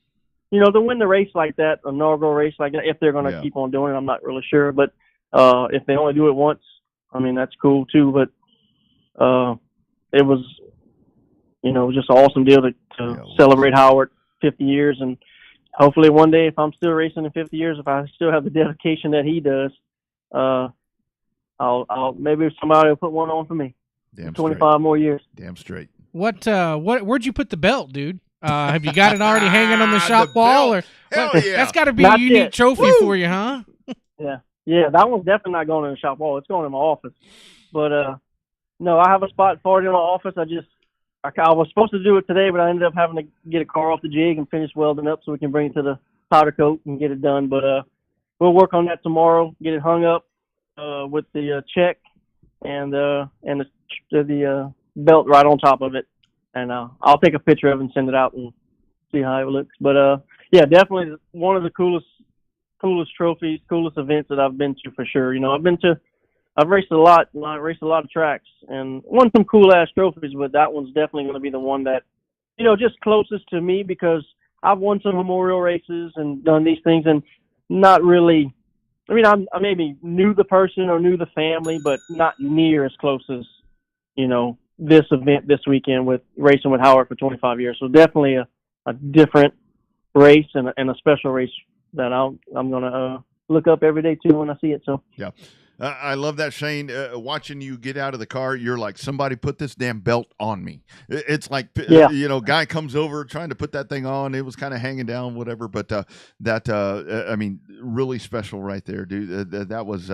to win the race like that, a inaugural race like that, if they're going to keep on doing it, I'm not really sure. But if they only do it once, that's cool too. But it was, just an awesome deal to celebrate Howard 50 years. And hopefully one day, if I'm still racing in 50 years, if I still have the dedication that he does, I'll maybe somebody will put one on for me. Damn 25 straight. more years. Damn straight. Where'd you put the belt, dude? Have you got it already hanging on the shop wall? Or that's got to be a unique trophy for you, huh? Yeah, that one's definitely not going in the shop wall. It's going in my office. But no, I have a spot for it in my office. I was supposed to do it today, but I ended up having to get a car off the jig and finish welding up so we can bring it to the powder coat and get it done. But we'll work on that tomorrow, get it hung up with the check and the belt right on top of it. And I'll take a picture of it and send it out and see how it looks. But yeah, definitely one of the coolest trophies, coolest events that I've been to for sure. You know, I've raced a lot. I raced a lot of tracks and won some cool ass trophies, but that one's definitely going to be the one that, you know, just closest to me because I've won some memorial races and done these things and not really. I mean, I maybe knew the person or knew the family, but not near as close as, you know, this event this weekend with racing with Howard for 25 years. So definitely a different race and a special race that I'm going to look up every day too when I see it. So yeah. I love that, Shane. Watching you get out of the car, you're like, somebody put this damn belt on me. It's like, you know, guy comes over trying to put that thing on. It was kind of hanging down, whatever. But I mean, really special right there, dude. That was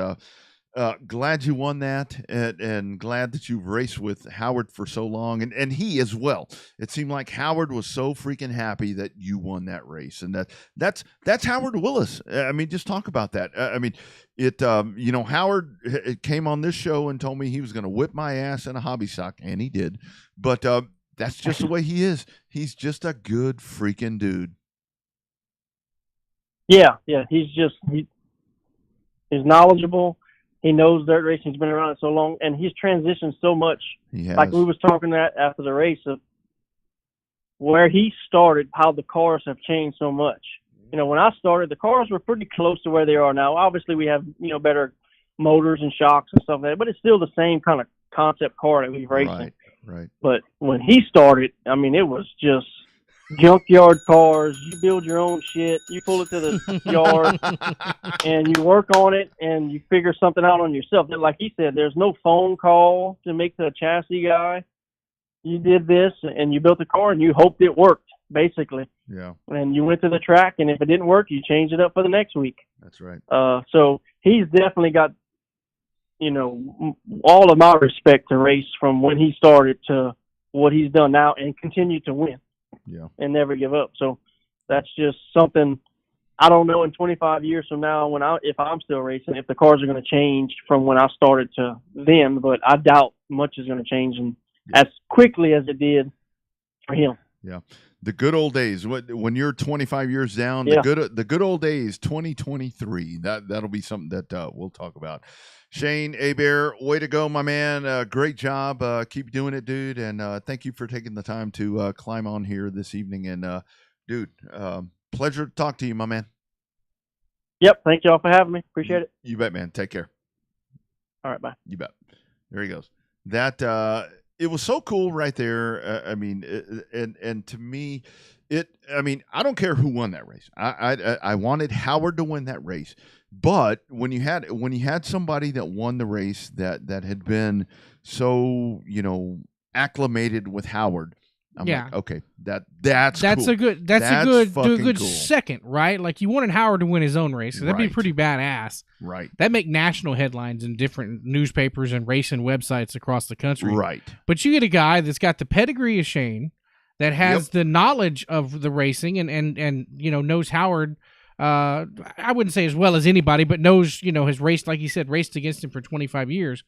glad you won that, and glad that you've raced with Howard for so long, and he as well. It seemed like Howard was so freaking happy that you won that race, and that's Howard Willis. I mean, just talk about that. I mean, you know, Howard came on this show and told me he was going to whip my ass in a hobby sock, and he did. But that's just the way he is. He's just a good freaking dude. Yeah, he's knowledgeable. He knows dirt racing's been around so long, and he's transitioned so much. He has. Like we was talking after the race of where he started, how the cars have changed so much. You know, when I started, the cars were pretty close to where they are now. Obviously, we have, you know, better motors and shocks and stuff like that, but it's still the same kind of concept car that we've racing. Right. But when he started, I mean, it was just junkyard cars. You build your own shit. You pull it to the yard, and you work on it, and you figure something out on yourself. Like he said, there's no phone call to make the chassis guy. You did this, and you built the car, and you hoped it worked, basically. Yeah. And you went to the track, and if it didn't work, you changed it up for the next week. That's right. So he's definitely got, you know, all of my respect to race from when he started to what he's done now and continue to win. Yeah. And never give up. So that's just something I don't know in 25 years from now if I'm still racing, if the cars are going to change from when I started to then, but I doubt much is going to change as quickly as it did for him. Yeah. The good old days. When you're 25 years down, yeah. the good old days, 2023. That'll be something that we'll talk about. Shane Hebert, way to go, my man. Great job. Keep doing it, dude. And thank you for taking the time to climb on here this evening. And dude, pleasure to talk to you, my man. Yep. Thank y'all for having me. Appreciate it. You bet, man. Take care. All right. Bye. You bet. There he goes. That it was so cool right there. I mean, and to me, I mean, I don't care who won that race. I wanted Howard to win that race. But when you had somebody that won the race that had been so, you know, acclimated with Howard, I'm like, okay, that's cool. a good cool. second, right? Like you wanted Howard to win his own race. So that'd be pretty badass. Right. That'd make national headlines in different newspapers and racing websites across the country. Right. But you get a guy that's got the pedigree of Shane, that has the knowledge of the racing and you know, knows Howard. I wouldn't say as well as anybody, but knows, you know, has raced, like you said, raced against him for 25 years.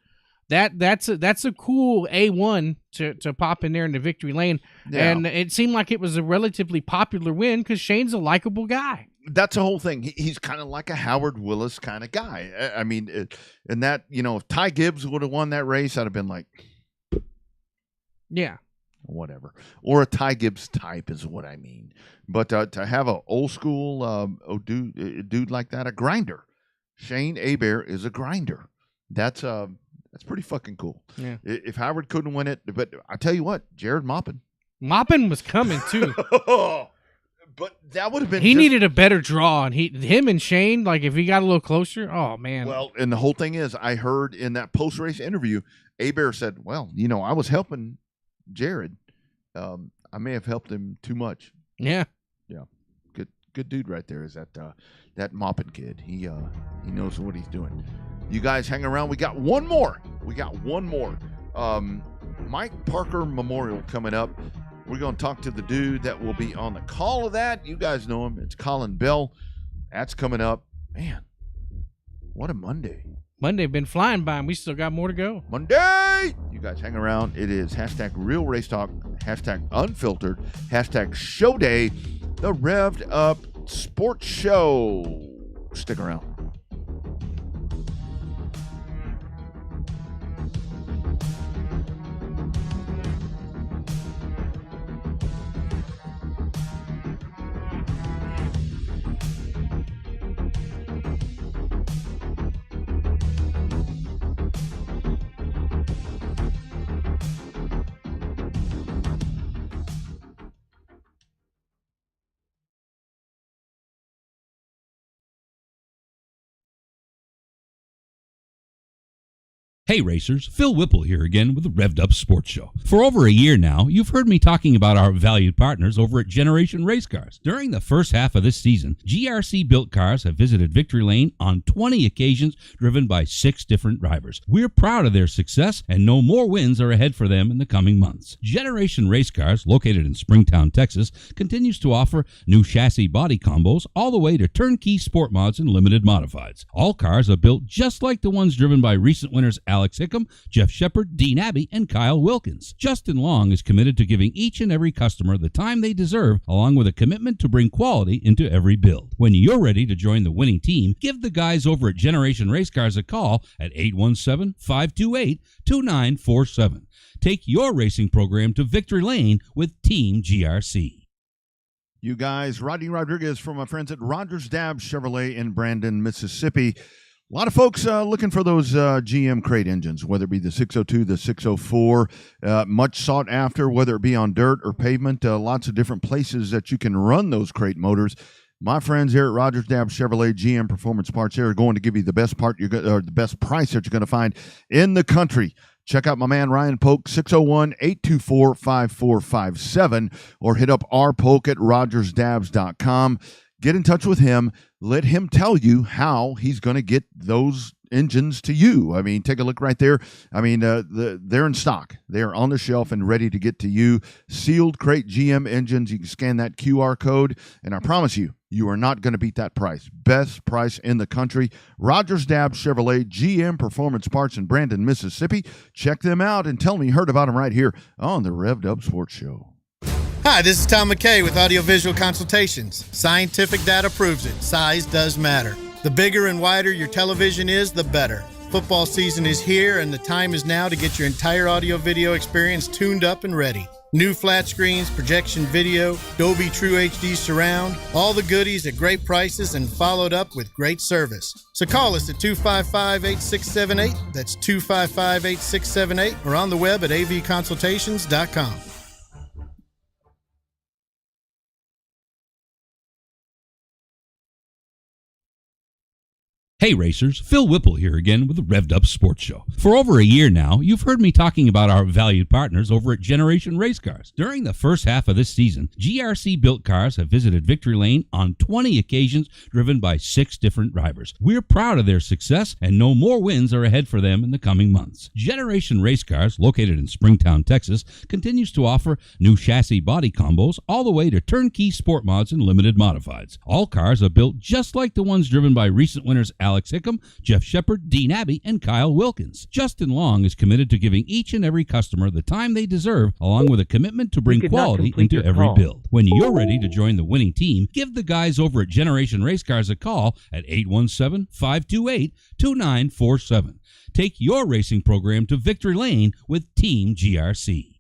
That's a cool A1 to pop in there in the victory lane. Yeah. And it seemed like it was a relatively popular win because Shane's a likable guy. That's the whole thing. He's kind of like a Howard Willis kind of guy. I mean, and that, you know, if Ty Gibbs would have won that race, I'd have been like, yeah, whatever. Or a Ty Gibbs type is what I mean. But to have an old school dude like that, a grinder. Shane Hebert is a grinder. That's pretty fucking cool. Yeah. If Howard couldn't win it, but I tell you what, Jared Maupin was coming too. But that would have been. He needed a better draw, and him and Shane, like if he got a little closer, oh man. Well, and the whole thing is, I heard in that post race interview, Hebert said, "Well, you know, I was helping Jared. I may have helped him too much." Yeah. Good dude right there is that Maupin kid. He knows what he's doing. You guys hang around. We got one more. Mike Parker Memorial coming up. We're going to talk to the dude that will be on the call of that. You guys know him. It's Colin Bell. That's coming up. Man, what a Monday. Monday been flying by, and we still got more to go. Monday! You guys hang around. It is hashtag Real Race Talk, hashtag Unfiltered, hashtag Show Day, the Revved Up Sports Show. Stick around. Hey racers, Phil Whipple here again with the Revved Up Sports Show. For over a year now, you've heard me talking about our valued partners over at Generation Race Cars. During the first half of this season, GRC built cars have visited Victory Lane on 20 occasions, driven by 6 different drivers. We're proud of their success and know more wins are ahead for them in the coming months. Generation Race Cars, located in Springtown, Texas, continues to offer new chassis body combos all the way to turnkey sport mods and limited modifieds. All cars are built just like the ones driven by recent winners Alex Hickam, Jeff Shepard, Dean Abbey, and Kyle Wilkins. Justin Long is committed to giving each and every customer the time they deserve, along with a commitment to bring quality into every build. When you're ready to join the winning team, give the guys over at Generation Race Cars a call at 817-528-2947. Take your racing program to victory lane with Team GRC. You guys, Rodney Rodriguez from my friends at Rogers Dabbs Chevrolet in Brandon, Mississippi. A lot of folks looking for those GM crate engines, whether it be the 602, the 604, much sought after, whether it be on dirt or pavement, lots of different places that you can run those crate motors. My friends here at Rogers Dabbs Chevrolet GM Performance Parts, they're going to give you the best part or the best price that you're going to find in the country. Check out my man Ryan Polk, 601-824-5457, or hit up rpolk at rogersdabbs.com. Get in touch with him. Let him tell you how he's going to get those engines to you. I mean, take a look right there. I mean, they're in stock. They're on the shelf and ready to get to you. Sealed crate GM engines. You can scan that QR code, and I promise you, you are not going to beat that price. Best price in the country. Rogers Dabbs Chevrolet GM Performance Parts in Brandon, Mississippi. Check them out and tell me you heard about them right here on the Revved Up Sports Show. Hi, this is Tom McKay with Audiovisual Consultations. Scientific data proves it. Size does matter. The bigger and wider your television is, the better. Football season is here, and the time is now to get your entire audio-video experience tuned up and ready. New flat screens, projection video, Dolby True HD surround, all the goodies at great prices and followed up with great service. So call us at 255-8678. That's 255-8678, or on the web at avconsultations.com. Hey racers, Phil Whipple here again with the Revved Up Sports Show. For over a year now, you've heard me talking about our valued partners over at Generation Race Cars. During the first half of this season, GRC built cars have visited Victory Lane on 20 occasions, driven by 6 different drivers. We're proud of their success and know more wins are ahead for them in the coming months. Generation Race Cars, located in Springtown, Texas, continues to offer new chassis body combos all the way to turnkey sport mods and limited modifieds. All cars are built just like the ones driven by recent winners Alex Hickam, Jeff Shepard, Dean Abbey, and Kyle Wilkins. Justin Long is committed to giving each and every customer the time they deserve, along with a commitment to bring quality into every build. When you're ready to join the winning team, give the guys over at Generation Race Cars a call at 817-528-2947. Take your racing program to victory lane with Team GRC.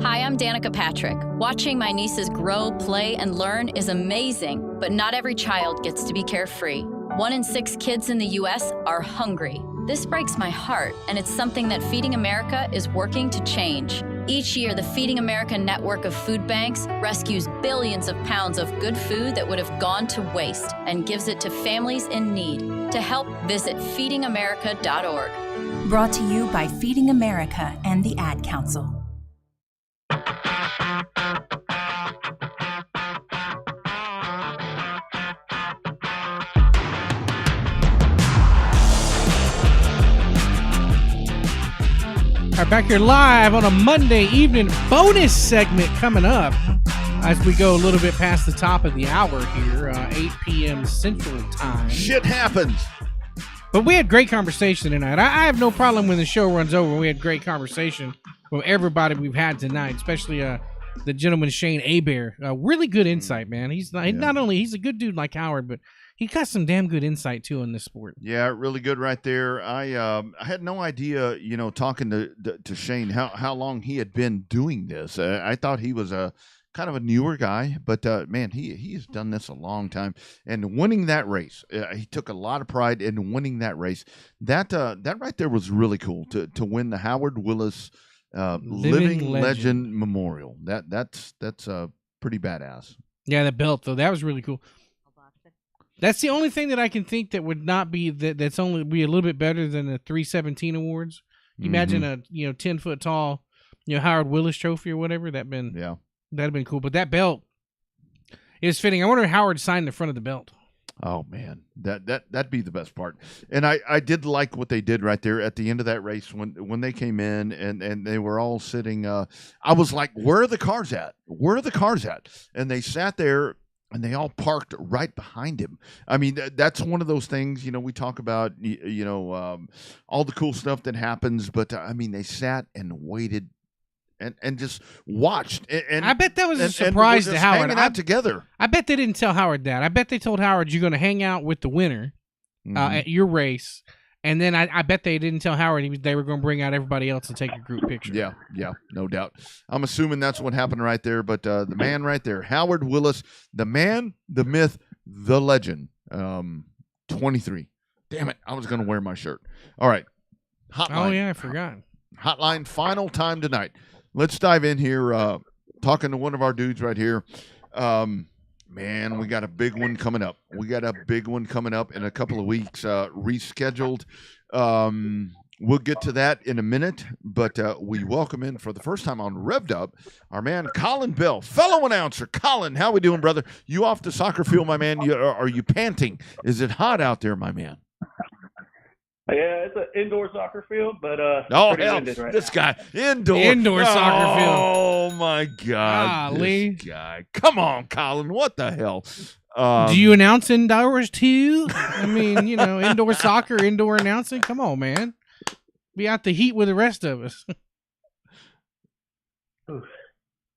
Hi, I'm Danica Patrick. Watching my nieces grow, play, and learn is amazing, but not every child gets to be carefree. 1 in 6 kids in the U.S. are hungry. This breaks my heart, and it's something that Feeding America is working to change. Each year, the Feeding America network of food banks rescues billions of pounds of good food that would have gone to waste and gives it to families in need. To help, visit feedingamerica.org. Brought to you by Feeding America and the Ad Council. All right, back here live on a Monday evening bonus segment coming up as we go a little bit past the top of the hour here, 8 p.m. Central Time. Shit happens. But we had great conversation tonight. I have no problem when the show runs over. We had great conversation from everybody we've had tonight, especially the gentleman Shane Abear. Really good insight, man. He's not only he's a good dude like Howard, but he got some damn good insight too in this sport. Yeah, really good right there. I had no idea, talking to Shane how long he had been doing this. I thought he was a kind of a newer guy, but man, he has done this a long time. And winning that race, he took a lot of pride in winning that race. That right there was really cool to win the Howard Willis Living Legend Memorial. That's pretty badass. Yeah, the belt though, that was really cool. That's the only thing that I can think that would not be that's only be a little bit better than the 317 awards. You imagine a 10-foot tall Howard Willis trophy or whatever. That'd have been cool. But that belt is fitting. I wonder if Howard signed the front of the belt. Oh man, that'd be the best part. And I did like what they did right there at the end of that race when they came in and they were all sitting. I was like, where are the cars at? Where are the cars at? And they sat there. And they all parked right behind him. I mean, that's one of those things, we talk about, all the cool stuff that happens. But, I mean, they sat and waited and just watched. And I bet that was a surprise to Howard. Hanging out together. I bet they didn't tell Howard that. I bet they told Howard, you're going to hang out with the winner at your race. And then I bet they didn't tell Howard they were going to bring out everybody else and take a group picture. Yeah, no doubt. I'm assuming that's what happened right there. But the man right there, Howard Willis, the man, the myth, the legend, 23. Damn it, I was going to wear my shirt. All right. Hotline. Oh, yeah, I forgot. Hotline, final time tonight. Let's dive in here, talking to one of our dudes right here. Man, we got a big one coming up. In a couple of weeks, rescheduled. We'll get to that in a minute, but we welcome in for the first time on Revved Up our man Colin Bell, fellow announcer. Colin, how we doing, brother? You off the soccer field, my man? Are you panting? Is it hot out there, my man? Yeah, it's an indoor soccer field, but oh hell, right this now. guy indoor soccer field. Oh my God, this guy! Come on, Colin, what the hell? Do you announce indoors too? I mean, indoor soccer, indoor announcing. Come on, man, be out the heat with the rest of us.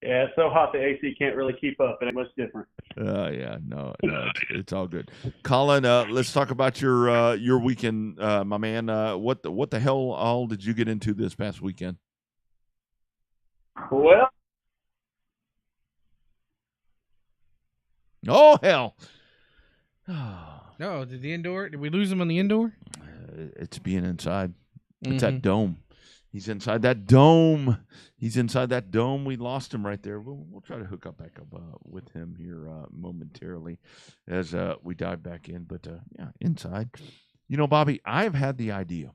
Yeah, it's so hot the AC can't really keep up. It ain't much different. Yeah, no, it's all good. Colin, let's talk about your weekend, my man. What the hell all did you get into this past weekend? Well, oh hell! No, did we lose him on the indoor? It's being inside. It's that dome. He's inside that dome. We lost him right there. We'll try to hook up back up with him here momentarily as we dive back in. But yeah, inside. Bobby, I've had the idea.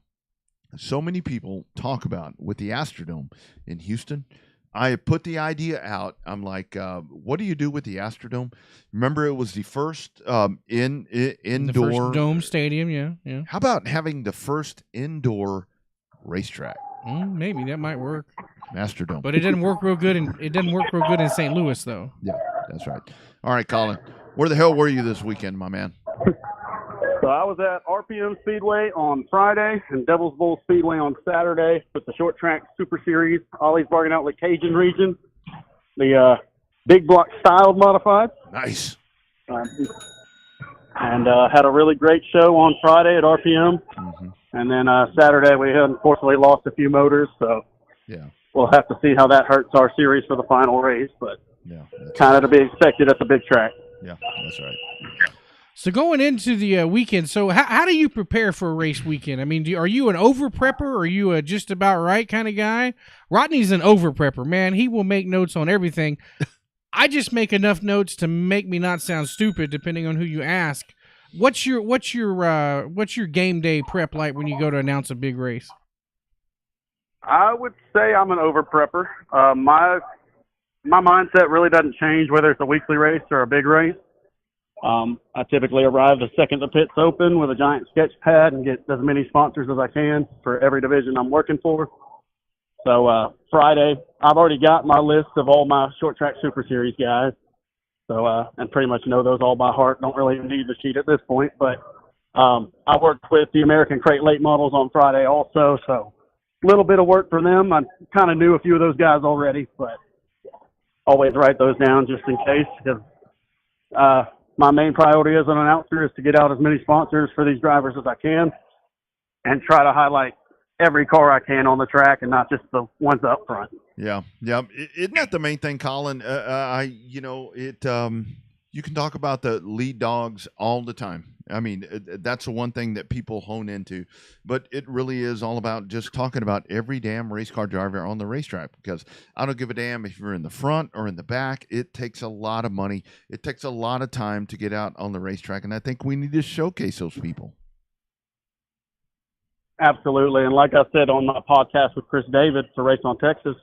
So many people talk about with the Astrodome in Houston. I put the idea out. I'm like, what do you do with the Astrodome? Remember, it was the first indoor the first dome stadium. Yeah. How about having the first indoor racetrack? Maybe that might work. Astrodome. But it didn't work real good. It didn't work real good in St. Louis, though. Yeah, that's right. All right, Colin. Where the hell were you this weekend, my man? So I was at RPM Speedway on Friday and Devil's Bowl Speedway on Saturday with the short track Super Series, Ollie's Bargain Outlet Cajun region, the big block styled modified. Nice. And had a really great show on Friday at RPM. Mm-hmm. And then Saturday we unfortunately lost a few motors, so yeah, we'll have to see how that hurts our series for the final race. But yeah, kind of to be expected at the big track. Yeah, that's right. So going into the weekend, so how do you prepare for a race weekend? I mean, are you an over prepper or are you a just about right kind of guy? Rodney's an over prepper, man. He will make notes on everything. I just make enough notes to make me not sound stupid, depending on who you ask. What's your game day prep like when you go to announce a big race? I would say I'm an over prepper. My mindset really doesn't change whether it's a weekly race or a big race. I typically arrive the second the pit's open with a giant sketch pad and get as many sponsors as I can for every division I'm working for. So Friday, I've already got my list of all my short track Super Series guys. So and pretty much know those all by heart. Don't really need the sheet at this point, but I worked with the American Crate Late Models on Friday also, so a little bit of work for them. I kind of knew a few of those guys already, but always write those down just in case, because my main priority as an announcer is to get out as many sponsors for these drivers as I can and try to highlight every car I can on the track and not just the ones up front. Yeah. Isn't that the main thing, Colin? You can talk about the lead dogs all the time. I mean, that's the one thing that people hone into, but it really is all about just talking about every damn race car driver on the racetrack, because I don't give a damn if you're in the front or in the back. It takes a lot of money. It takes a lot of time to get out on the racetrack, and I think we need to showcase those people. Absolutely. And like I said on my podcast with Chris David for Race on Texas,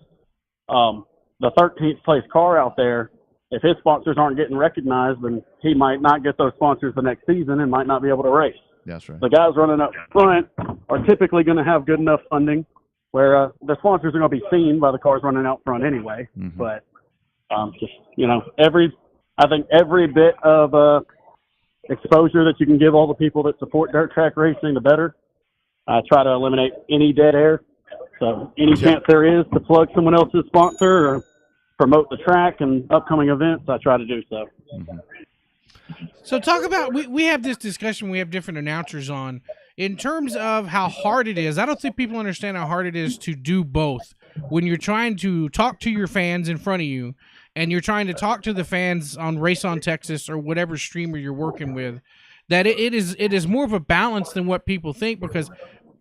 the 13th place car out there, if his sponsors aren't getting recognized, then he might not get those sponsors the next season and might not be able to race. That's right. The guys running up front are typically going to have good enough funding where the sponsors are going to be seen by the cars running out front anyway. Mm-hmm. But I think every bit of exposure that you can give all the people that support dirt track racing, the better. I try to eliminate any dead air. So any chance there is to plug someone else's sponsor or promote the track and upcoming events, I try to do so. Mm-hmm. So talk about, we have this discussion, we have different announcers on, in terms of how hard it is. I don't think people understand how hard it is to do both. When you're trying to talk to your fans in front of you, and you're trying to talk to the fans on Race on Texas or whatever streamer you're working with, that it is more of a balance than what people think, because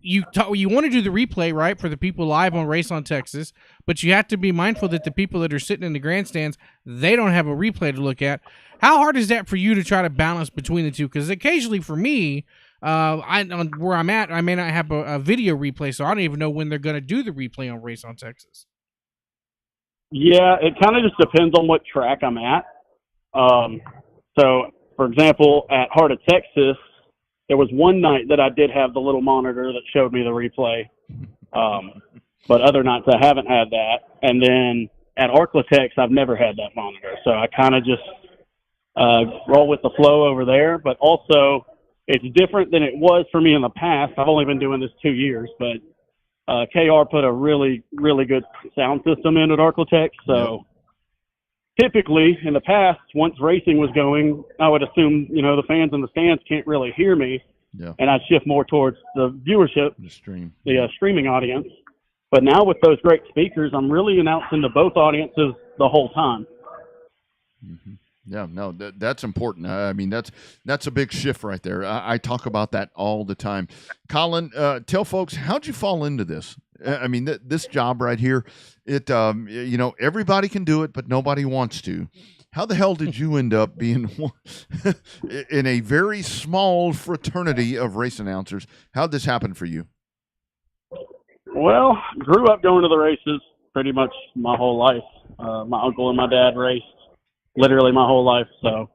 you want to do the replay, right, for the people live on Race on Texas, but you have to be mindful that the people that are sitting in the grandstands, they don't have a replay to look at. How hard is that for you to try to balance between the two? Because occasionally for me, where I'm at, I may not have a video replay, so I don't even know when they're going to do the replay on Race on Texas. Yeah, it kind of just depends on what track I'm at. So, for example, at Heart of Texas, there was one night that I did have the little monitor that showed me the replay. But other nights I haven't had that. And then at Arklatex, I've never had that monitor. So I kind of just roll with the flow over there. But also, it's different than it was for me in the past. I've only been doing this 2 years, but KR put a really, really good sound system in at Arklatex. So typically in the past, once racing was going, I would assume, the fans in the stands can't really hear me. Yeah. And I'd shift more towards the viewership, the streaming audience. But now with those great speakers, I'm really announcing to both audiences the whole time. Mm-hmm. Yeah, no, that's important. I mean, that's a big shift right there. I talk about that all the time. Colin, tell folks, how'd you fall into this? I mean, this job right here, everybody can do it, but nobody wants to. How the hell did you end up being in a very small fraternity of race announcers? How'd this happen for you? Well, grew up going to the races pretty much my whole life. My uncle and my dad raced literally my whole life. So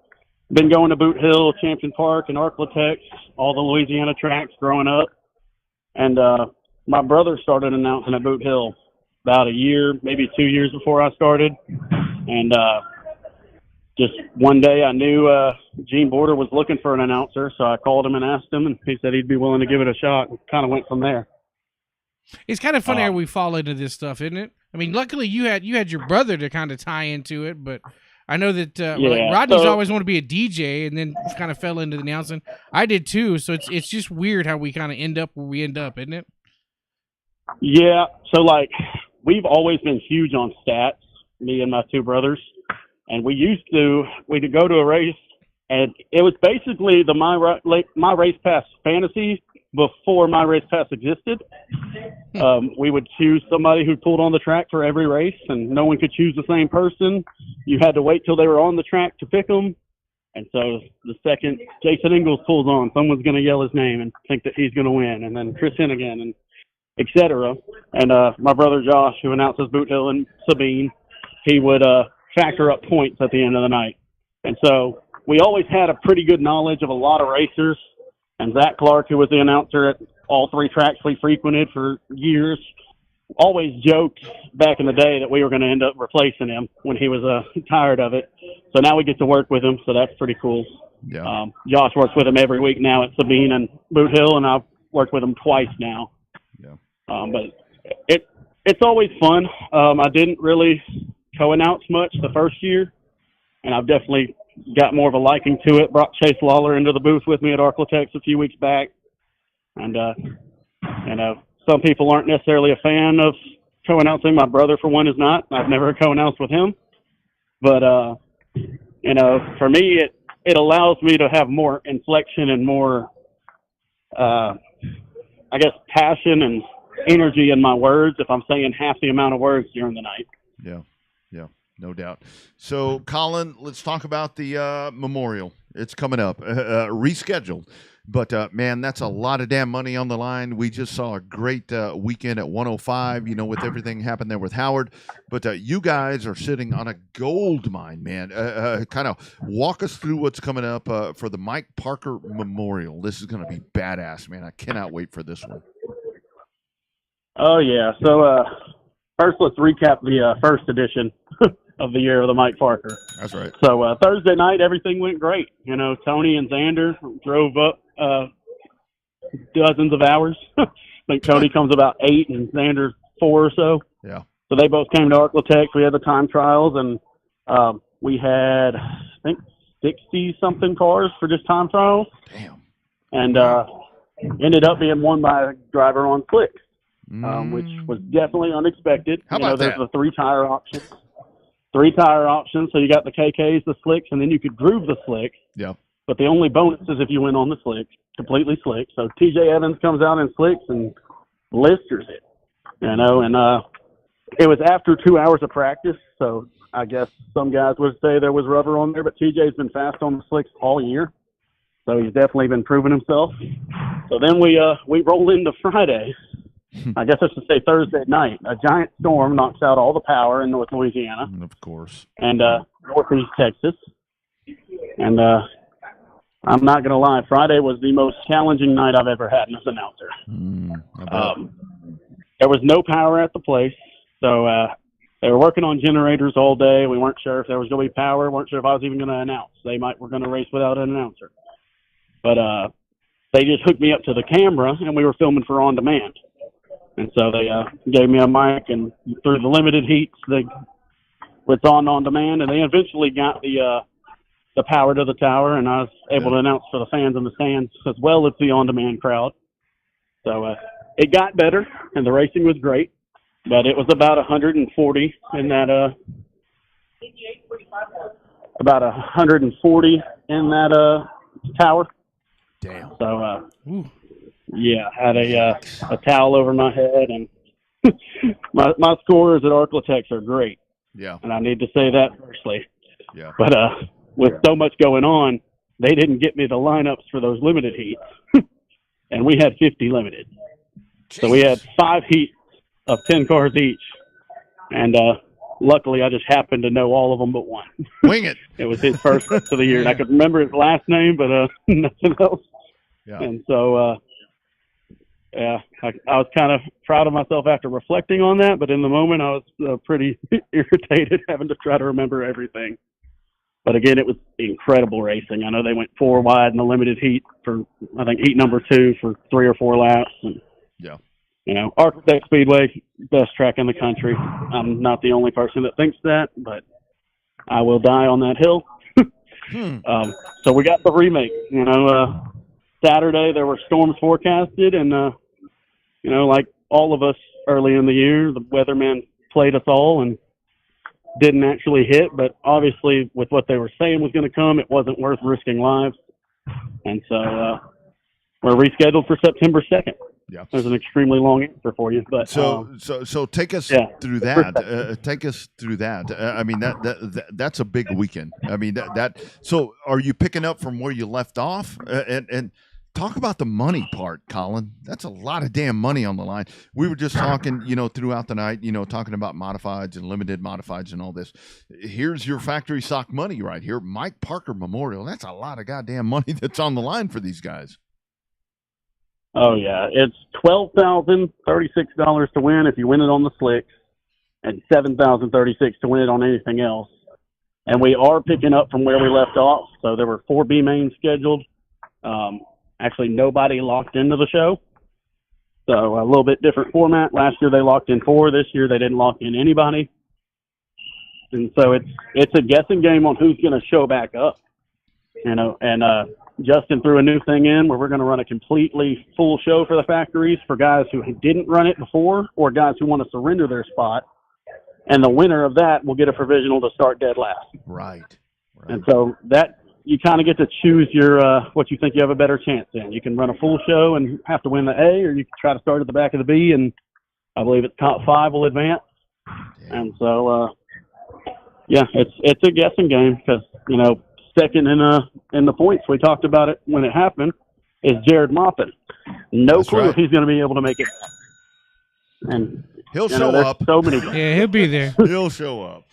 been going to Boot Hill, Champion Park, and Arklatex, all the Louisiana tracks growing up. And my brother started announcing at Boot Hill about a year, maybe 2 years before I started. And just one day I knew Gene Border was looking for an announcer, so I called him and asked him, and he said he'd be willing to give it a shot, and kind of went from there. It's kind of funny how we fall into this stuff, isn't it? I mean, luckily you had your brother to kind of tie into it, but I know that Rodney's always wanted to be a DJ and then kind of fell into the announcing. I did too, so it's just weird how we kind of end up where we end up, isn't it? Yeah, so we've always been huge on stats, me and my two brothers, and we'd go to a race, and it was basically the My Race Pass fantasy before My Race Pass existed. We would choose somebody who pulled on the track for every race, and no one could choose the same person. You had to wait till they were on the track to pick them. And so the second Jason Ingalls pulls on, someone's going to yell his name and think that he's going to win, and then Chris Hennigan, and et cetera. And my brother Josh, who announces Boot Hill and Sabine, he would factor up points at the end of the night. And so we always had a pretty good knowledge of a lot of racers. And Zach Clark, who was the announcer at all three tracks we frequented for years, always joked back in the day that we were going to end up replacing him when he was tired of it. So now we get to work with him, so that's pretty cool. Yeah. Josh works with him every week now at Sabine and Boot Hill, and I've worked with him twice now. Yeah. But it's always fun. I didn't really co-announce much the first year, and I've definitely got more of a liking to it. Brought Chase Lawler into the booth with me at Arklatex a few weeks back, and some people aren't necessarily a fan of co-announcing. My brother, for one, is not. I've never co-announced with him, but for me, it allows me to have more inflection and more, passion and energy in my words if I'm saying half the amount of words during the night. Yeah. No doubt. So, Colin, let's talk about the memorial. It's coming up, rescheduled. But, man, that's a lot of damn money on the line. We just saw a great weekend at 105, with everything happened there with Howard. But you guys are sitting on a gold mine, man. Kind of walk us through what's coming up for the Mike Parker Memorial. This is going to be badass, man. I cannot wait for this one. Oh, yeah. So, first, let's recap the first edition of the year of the Mike Parker. That's right. So Thursday night, everything went great. Tony and Xander drove up dozens of hours. I think Tony comes about 8 and Xander 4 or so. Yeah. So they both came to Arklatex. We had the time trials, and we had, I think, 60-something cars for just time trials. Damn. And ended up being won by a driver on slicks, which was definitely unexpected. How about there's that? the 3 tire options. 3 tire options, so you got the KKs, the slicks, and then you could groove the slicks. Yeah. But the only bonus is if you went on the slicks, completely slick. So TJ Evans comes out in slicks and blisters it, and it was after 2 hours of practice. So I guess some guys would say there was rubber on there, but TJ's been fast on the slicks all year, so he's definitely been proving himself. So then we roll into Friday. I guess I should say Thursday night. A giant storm knocks out all the power in North Louisiana. Of course. And Northeast Texas. And I'm not going to lie, Friday was the most challenging night I've ever had as an announcer. There was no power at the place. So they were working on generators all day. We weren't sure if there was going to be power. Weren't sure if I was even going to announce. We're going to race without an announcer. But they just hooked me up to the camera, and we were filming for On Demand. And so they gave me a mic, and through the limited heats, it's on demand, and they eventually got the power to the tower, and I was able to announce for the fans in the stands as well as the on-demand crowd. So it got better, and the racing was great, but it was about 140 in that tower. Damn. So yeah, had a towel over my head, and my scores at Arklatex are great. Yeah. And I need to say that firstly. Yeah. But with so much going on, they didn't get me the lineups for those limited heats. And we had 50 limited. Jeez. So we had 5 heats of 10 cars each. And luckily, I just happened to know all of them but one. Wing it. It was his first race of the year. And I could remember his last name, but nothing else. Yeah. And so, I was kind of proud of myself after reflecting on that, but in the moment I was pretty irritated having to try to remember everything. But again, it was incredible racing. I know they went 4 wide in the limited heat for, I think, heat number 2 for 3 or 4 laps. And, yeah. Arklatex Speedway, best track in the country. I'm not the only person that thinks that, but I will die on that hill. So we got the remake. Saturday there were storms forecasted, and like all of us early in the year, the weatherman played us all and didn't actually hit, but obviously with what they were saying was going to come, it wasn't worth risking lives. And so we're rescheduled for September 2nd. Yeah. There's an extremely long answer for you, but so take us through that. Take us through that. I mean that's a big weekend. I mean that. So are you picking up from where you left off? And talk about the money part, Colin. That's a lot of damn money on the line. We were just talking, throughout the night, talking about modifieds and limited modifieds and all this. Here's your factory stock money right here. Mike Parker Memorial. That's a lot of goddamn money that's on the line for these guys. Oh, yeah. It's $12,036 to win if you win it on the slicks, and $7,036 to win it on anything else. and we are picking up from where we left off. So there were 4 B mains scheduled. Actually, nobody locked into the show. So a little bit different format. Last year they locked in 4. This year they didn't lock in anybody. And so it's a guessing game on who's going to show back up. You know, and Justin threw a new thing in where we're going to run a completely full show for the factories for guys who didn't run it before or guys who want to surrender their spot. And the winner of that will get a provisional to start dead last. Right. And so that you kind of get to choose your what you think you have a better chance in. You can run a full show and have to win the A, or you can try to start at the back of the B, and I believe it's top 5 will advance. Yeah. And so, yeah, it's a guessing game because, you know, second in the points, we talked about it when it happened, is Jared Moppin. No That's clue right. if he's going to be able to make it. And He'll you know, show there's up. So many. Yeah, he'll be there. He'll show up.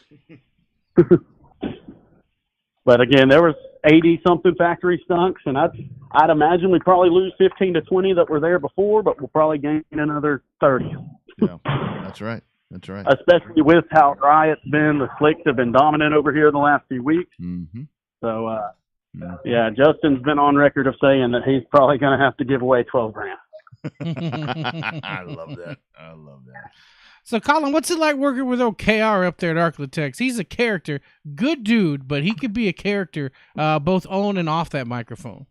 But again, there was 80-something factory stunks, and I'd imagine we probably lose 15 to 20 that were there before, but we'll probably gain another 30. Yeah, that's right. That's right. Especially with how dry it's been. The slicks have been dominant over here the last few weeks. Mm-hmm. So, yeah, Justin's been on record of saying that he's probably going to have to give away $12,000. I love that. I love that. So, Colin, what's it like working with old KR up there at Arklatex? He's a character, good dude, but he could be a character both on and off that microphone.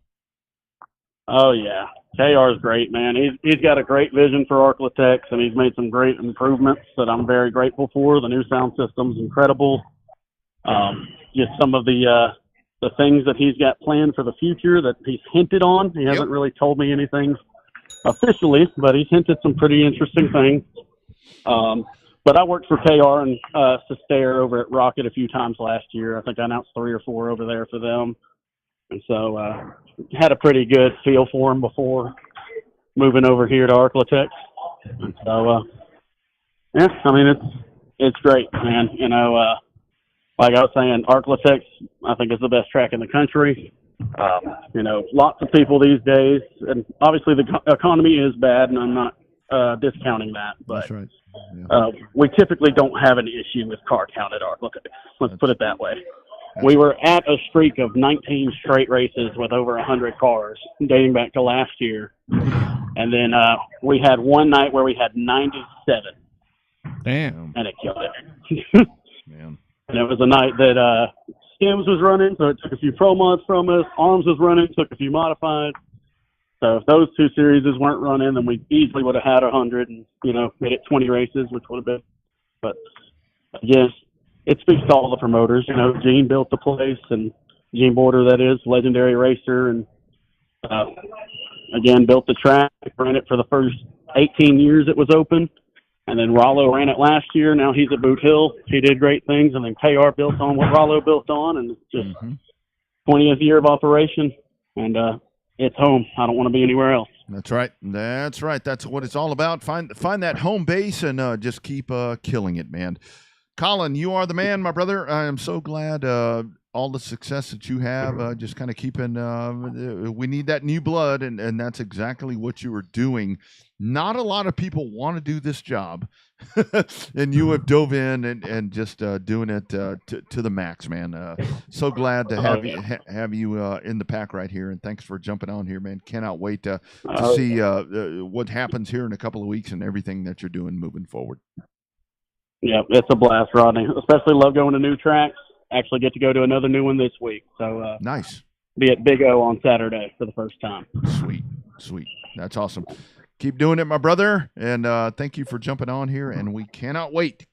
Oh, yeah. KR is great, man. He's got a great vision for Arklatex, and he's made some great improvements that I'm very grateful for. The new sound system's incredible. Just some of the things that he's got planned for the future that he's hinted on. He hasn't really told me anything officially, but he's hinted some pretty interesting things. But I worked for KR and Sestair over at Rocket a few times last year. I think I announced 3 or 4 over there for them. And so had a pretty good feel for him before moving over here to Arklatex. And so, yeah, I mean, it's great, man. You know, like I was saying, Arklatex, I think, is the best track in the country. You know, lots of people these days, and obviously the economy is bad, and I'm not discounting that, but That's right. Yeah. we typically don't have an issue with car count at Arklatex. Let's put it that way. We were at a streak of 19 straight races with over 100 cars dating back to last year. And then we had one night where we had 97. Damn. And it killed it. Man. And it was a night that Skims was running, so it took a few pro mods from us. Arms was running, took a few modified. So if those 2 series weren't running, then we easily would have had 100 and, you know, made it 20 races, which would have been. But, again, it speaks to all the promoters. You know, Gene built the place, and Gene Border, that is, legendary racer, and, again, built the track, ran it for the first 18 years it was open. And then Rollo ran it last year. Now he's at Boot Hill. He did great things. And then KR built on what Rollo built on, and it's just 20th year of operation. And, it's home. I don't want to be anywhere else. That's right. That's right. That's what it's all about. Find that home base and just keep killing it, man. Colin, you are the man, my brother. I am so glad all the success that you have. Just kind of keeping. We need that new blood, and that's exactly what you are doing. Not a lot of people want to do this job, and you have dove in and just doing it to the max, man. So glad to have you in the pack right here, and thanks for jumping on here, man. Cannot wait to see what happens here in a couple of weeks and everything that you're doing moving forward. Yeah, it's a blast, Rodney. Especially love going to new tracks. Actually get to go to another new one this week. So nice. Be at Big O on Saturday for the first time. Sweet. That's awesome. Keep doing it, my brother, and thank you for jumping on here, and we cannot wait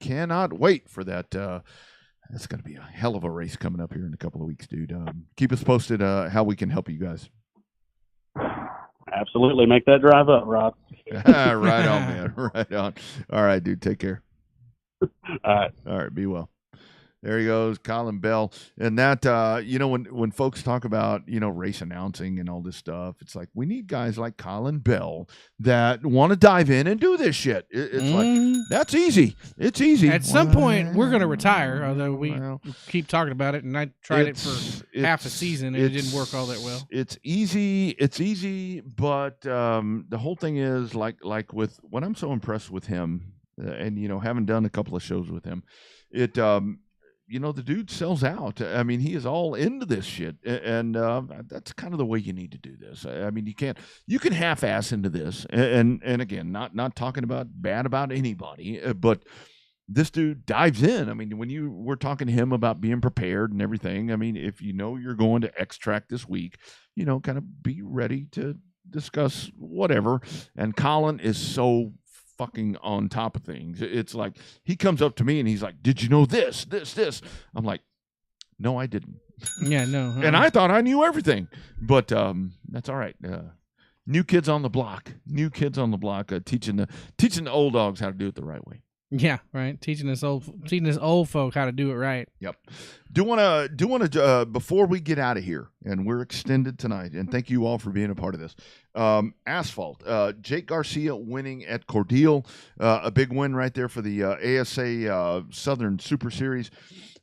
for that. That's going to be a hell of a race coming up here in a couple of weeks, dude. Keep us posted how we can help you guys. Absolutely. Make that drive up, Rob. Right on, man. Right on. All right, dude. Take care. All right. Be well. There he goes, Colin Bell. And that, you know, when folks talk about, you know, race announcing and all this stuff, it's like we need guys like Colin Bell that want to dive in and do this shit. It's like, that's easy. It's easy. At some point, we're going to retire, although we keep talking about it, and I tried it for half a season, and it didn't work all that well. It's easy, but the whole thing is, like with what I'm so impressed with him, and, you know, having done a couple of shows with him, the dude sells out. I mean, he is all into this shit, and that's kind of the way you need to do this. I mean, you can half-ass into this, and again, not talking bad about anybody, but this dude dives in. I mean, when you were talking to him about being prepared and everything, I mean, if you know you're going to X Track this week, kind of be ready to discuss whatever. And Colin is so fucking on top of things. It's like he comes up to me and he's like, "Did you know this?" I'm like, "No, I didn't." Yeah, no. And I thought I knew everything, but that's all right. New kids on the block, teaching the old dogs how to do it the right way. Yeah, right. Teaching this old folk how to do it right. Yep. Do want to before we get out of here, and we're extended tonight, and thank you all for being a part of this. Asphalt. Jake Garcia winning at Cordele, a big win right there for the ASA Southern Super Series.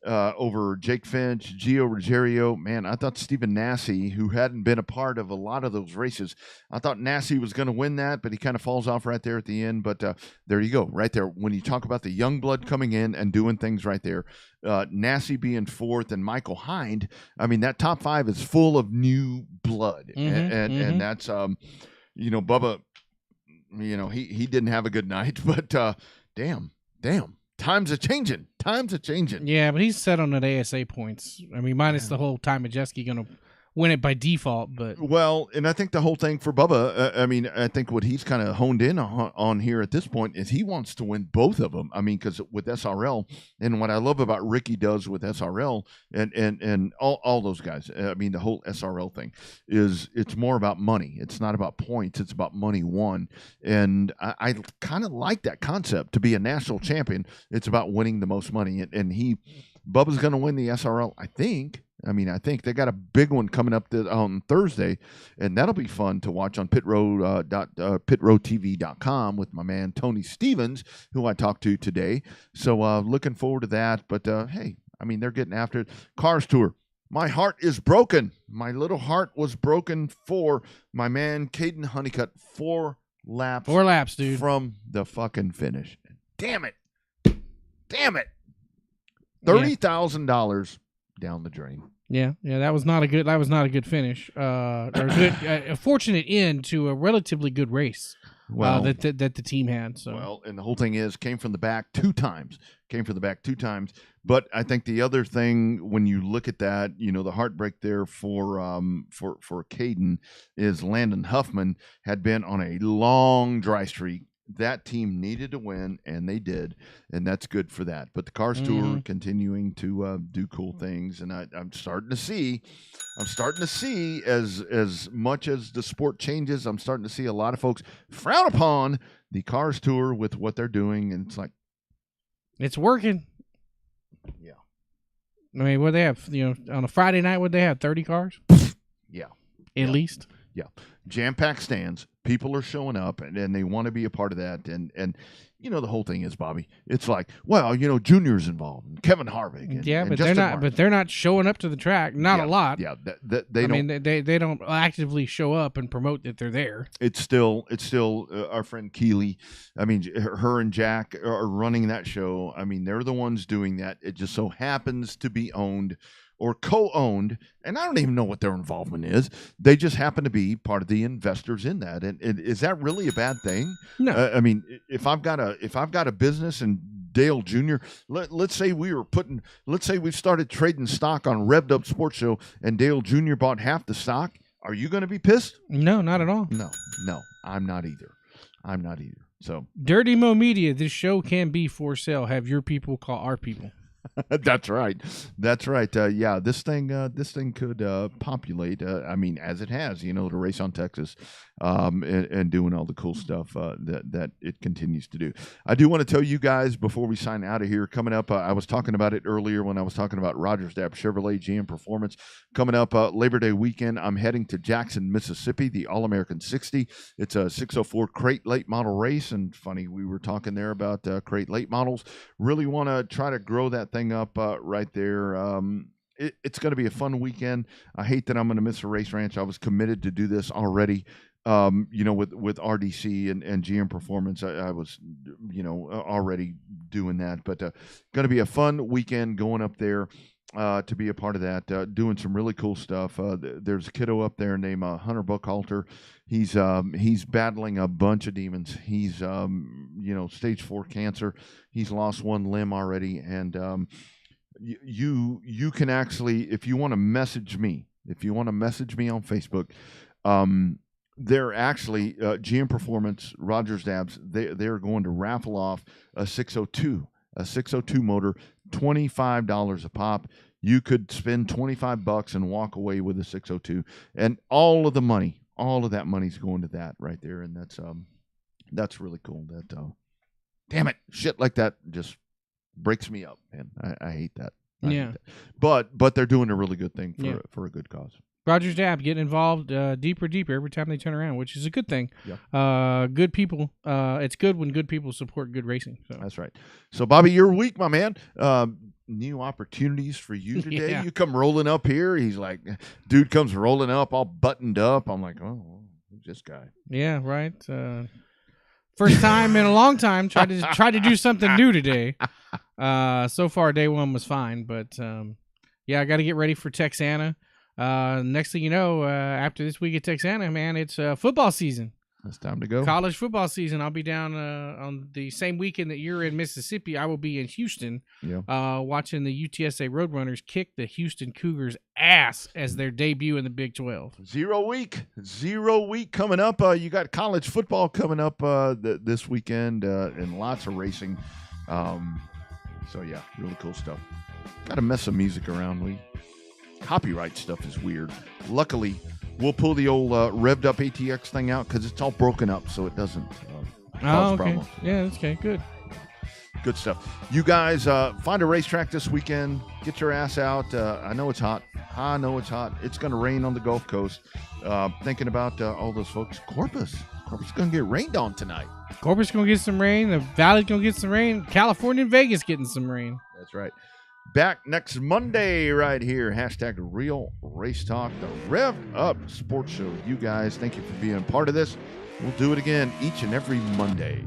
Over Jake Finch, Gio Ruggiero. Man, I thought Stephen Nassy, who hadn't been a part of a lot of those races, I thought Nassy was going to win that, but he kind of falls off right there at the end. But there you go, right there. When you talk about the young blood coming in and doing things right there, Nassy being fourth and Michael Hind, I mean, that top five is full of new blood. And that's, Bubba, he didn't have a good night, but damn. Times are changing. Yeah, but he's set on that ASA points. I mean, minus the whole time Majeski going to win it by default. But well, and I think the whole thing for Bubba, I mean, I think what he's kind of honed in on here at this point is he wants to win both of them. I mean, because with SRL, and what I love about Ricky does with SRL and all those guys, I mean, the whole SRL thing is it's more about money. It's not about points. It's about money won. And I kind of like that concept. To be a national champion, it's about winning the most money. And Bubba's going to win the SRL, I think. I think they got a big one coming up on Thursday, and that'll be fun to watch on pitroadtv.com with my man Tony Stevens, who I talked to today. So looking forward to that. But hey, I mean, they're getting after it. Cars Tour. My heart is broken. My little heart was broken for my man Caden Honeycutt. 4 laps. 4 laps, dude. From the fucking finish. Damn it. $30,000 down the drain. Yeah, that was not a good finish. Or a fortunate end to a relatively good race. Well, that the team had. So well, and the whole thing came from the back 2 times. But I think the other thing, when you look at that, the heartbreak there for Caden is Landon Huffman had been on a long dry streak. That team needed to win, and they did, and that's good for that. But the Cars Tour continuing to do cool things, and I'm starting to see as much as the sport changes, I'm starting to see a lot of folks frown upon the Cars Tour with what they're doing, and it's like it's working. Yeah, I mean, what they have, on a Friday night, would they have 30 cars? Yeah, at least. Yeah, jam-packed stands. People are showing up, and they want to be a part of that. And the whole thing is, Bobby, it's like, well, Junior's involved, and Kevin Harvick. And, but they're not. But they're not showing up to the track. Not a lot. Yeah, they don't. They don't actively show up and promote that they're there. It's still our friend Keeley. I mean, her and Jack are running that show. I mean, they're the ones doing that. It just so happens to be owned or co-owned, and I don't even know what their involvement is. They just happen to be part of the investors in that. And is that really a bad thing? No. I mean, if I've got a business and Dale Jr., let's say we started trading stock on Revved Up Sports Show, and Dale Jr. bought half the stock. Are you going to be pissed? No, not at all. No, I'm not either. So Dirty Mo Media, this show can be for sale. Have your people call our people. That's right. Yeah, this thing could populate. I mean, as it has, to race on Texas, and doing all the cool stuff that it continues to do. I do want to tell you guys before we sign out of here. Coming up, I was talking about it earlier when I was talking about Rogers Dap Chevrolet GM Performance. Coming up Labor Day weekend, I'm heading to Jackson, Mississippi, the All American 60. It's a 604 crate late model race, and funny, we were talking there about crate late models. Really want to try to grow that thing up right there. It's going to be a fun weekend. I hate that I'm going to miss a race ranch. I was committed to do this already. with RDC and GM Performance, I was, already doing that. But going to be a fun weekend going up there to be a part of that, doing some really cool stuff. There's a kiddo up there named Hunter Buckhalter. He's battling a bunch of demons. He's, stage 4 cancer. He's lost one limb already. And you can actually, if you want to message me on Facebook, they're actually GM Performance, Rogers Dabs. They're going to raffle off a 602 motor, $25 a pop. You could spend $25 and walk away with a 602, and all of that money's going to that right there, and that's really cool. That damn it, shit like that just breaks me up, man. I hate that. I hate that. But they're doing a really good thing for a good cause. Rogers Dab getting involved deeper every time they turn around, which is a good thing. Yeah. Good people. It's good when good people support good racing. So. That's right. So, Bobby, your week, my man. New opportunities for you today. Yeah. You come rolling up here. He's like, dude comes rolling up all buttoned up. I'm like, oh, who's this guy? Yeah, right. First time in a long time. Tried to do something new today. So far, day one was fine, but I got to get ready for Texana. Next thing you know, after this week at Texana, man, it's football season. It's time to go. College football season. I'll be down on the same weekend that you're in Mississippi. I will be in Houston, watching the UTSA Roadrunners kick the Houston Cougars' ass as their debut in the Big 12. 0 week coming up. You got college football coming up this weekend and lots of racing. So yeah, really cool stuff. Got to mess some music around. Copyright stuff is weird. Luckily, we'll pull the old Revved Up ATX thing out because it's all broken up, so it doesn't cause problems. Yeah, okay, good. Good stuff. You guys find a racetrack this weekend. Get your ass out. I know it's hot. It's going to rain on the Gulf Coast. Thinking about all those folks. Corpus is going to get rained on tonight. Corpus going to get some rain. The Valley's going to get some rain. California and Vegas getting some rain. That's right. Back next Monday right here. # Real Race Talk, the Revved Up Sports Show. You guys, thank you for being a part of this. We'll do it again each and every Monday.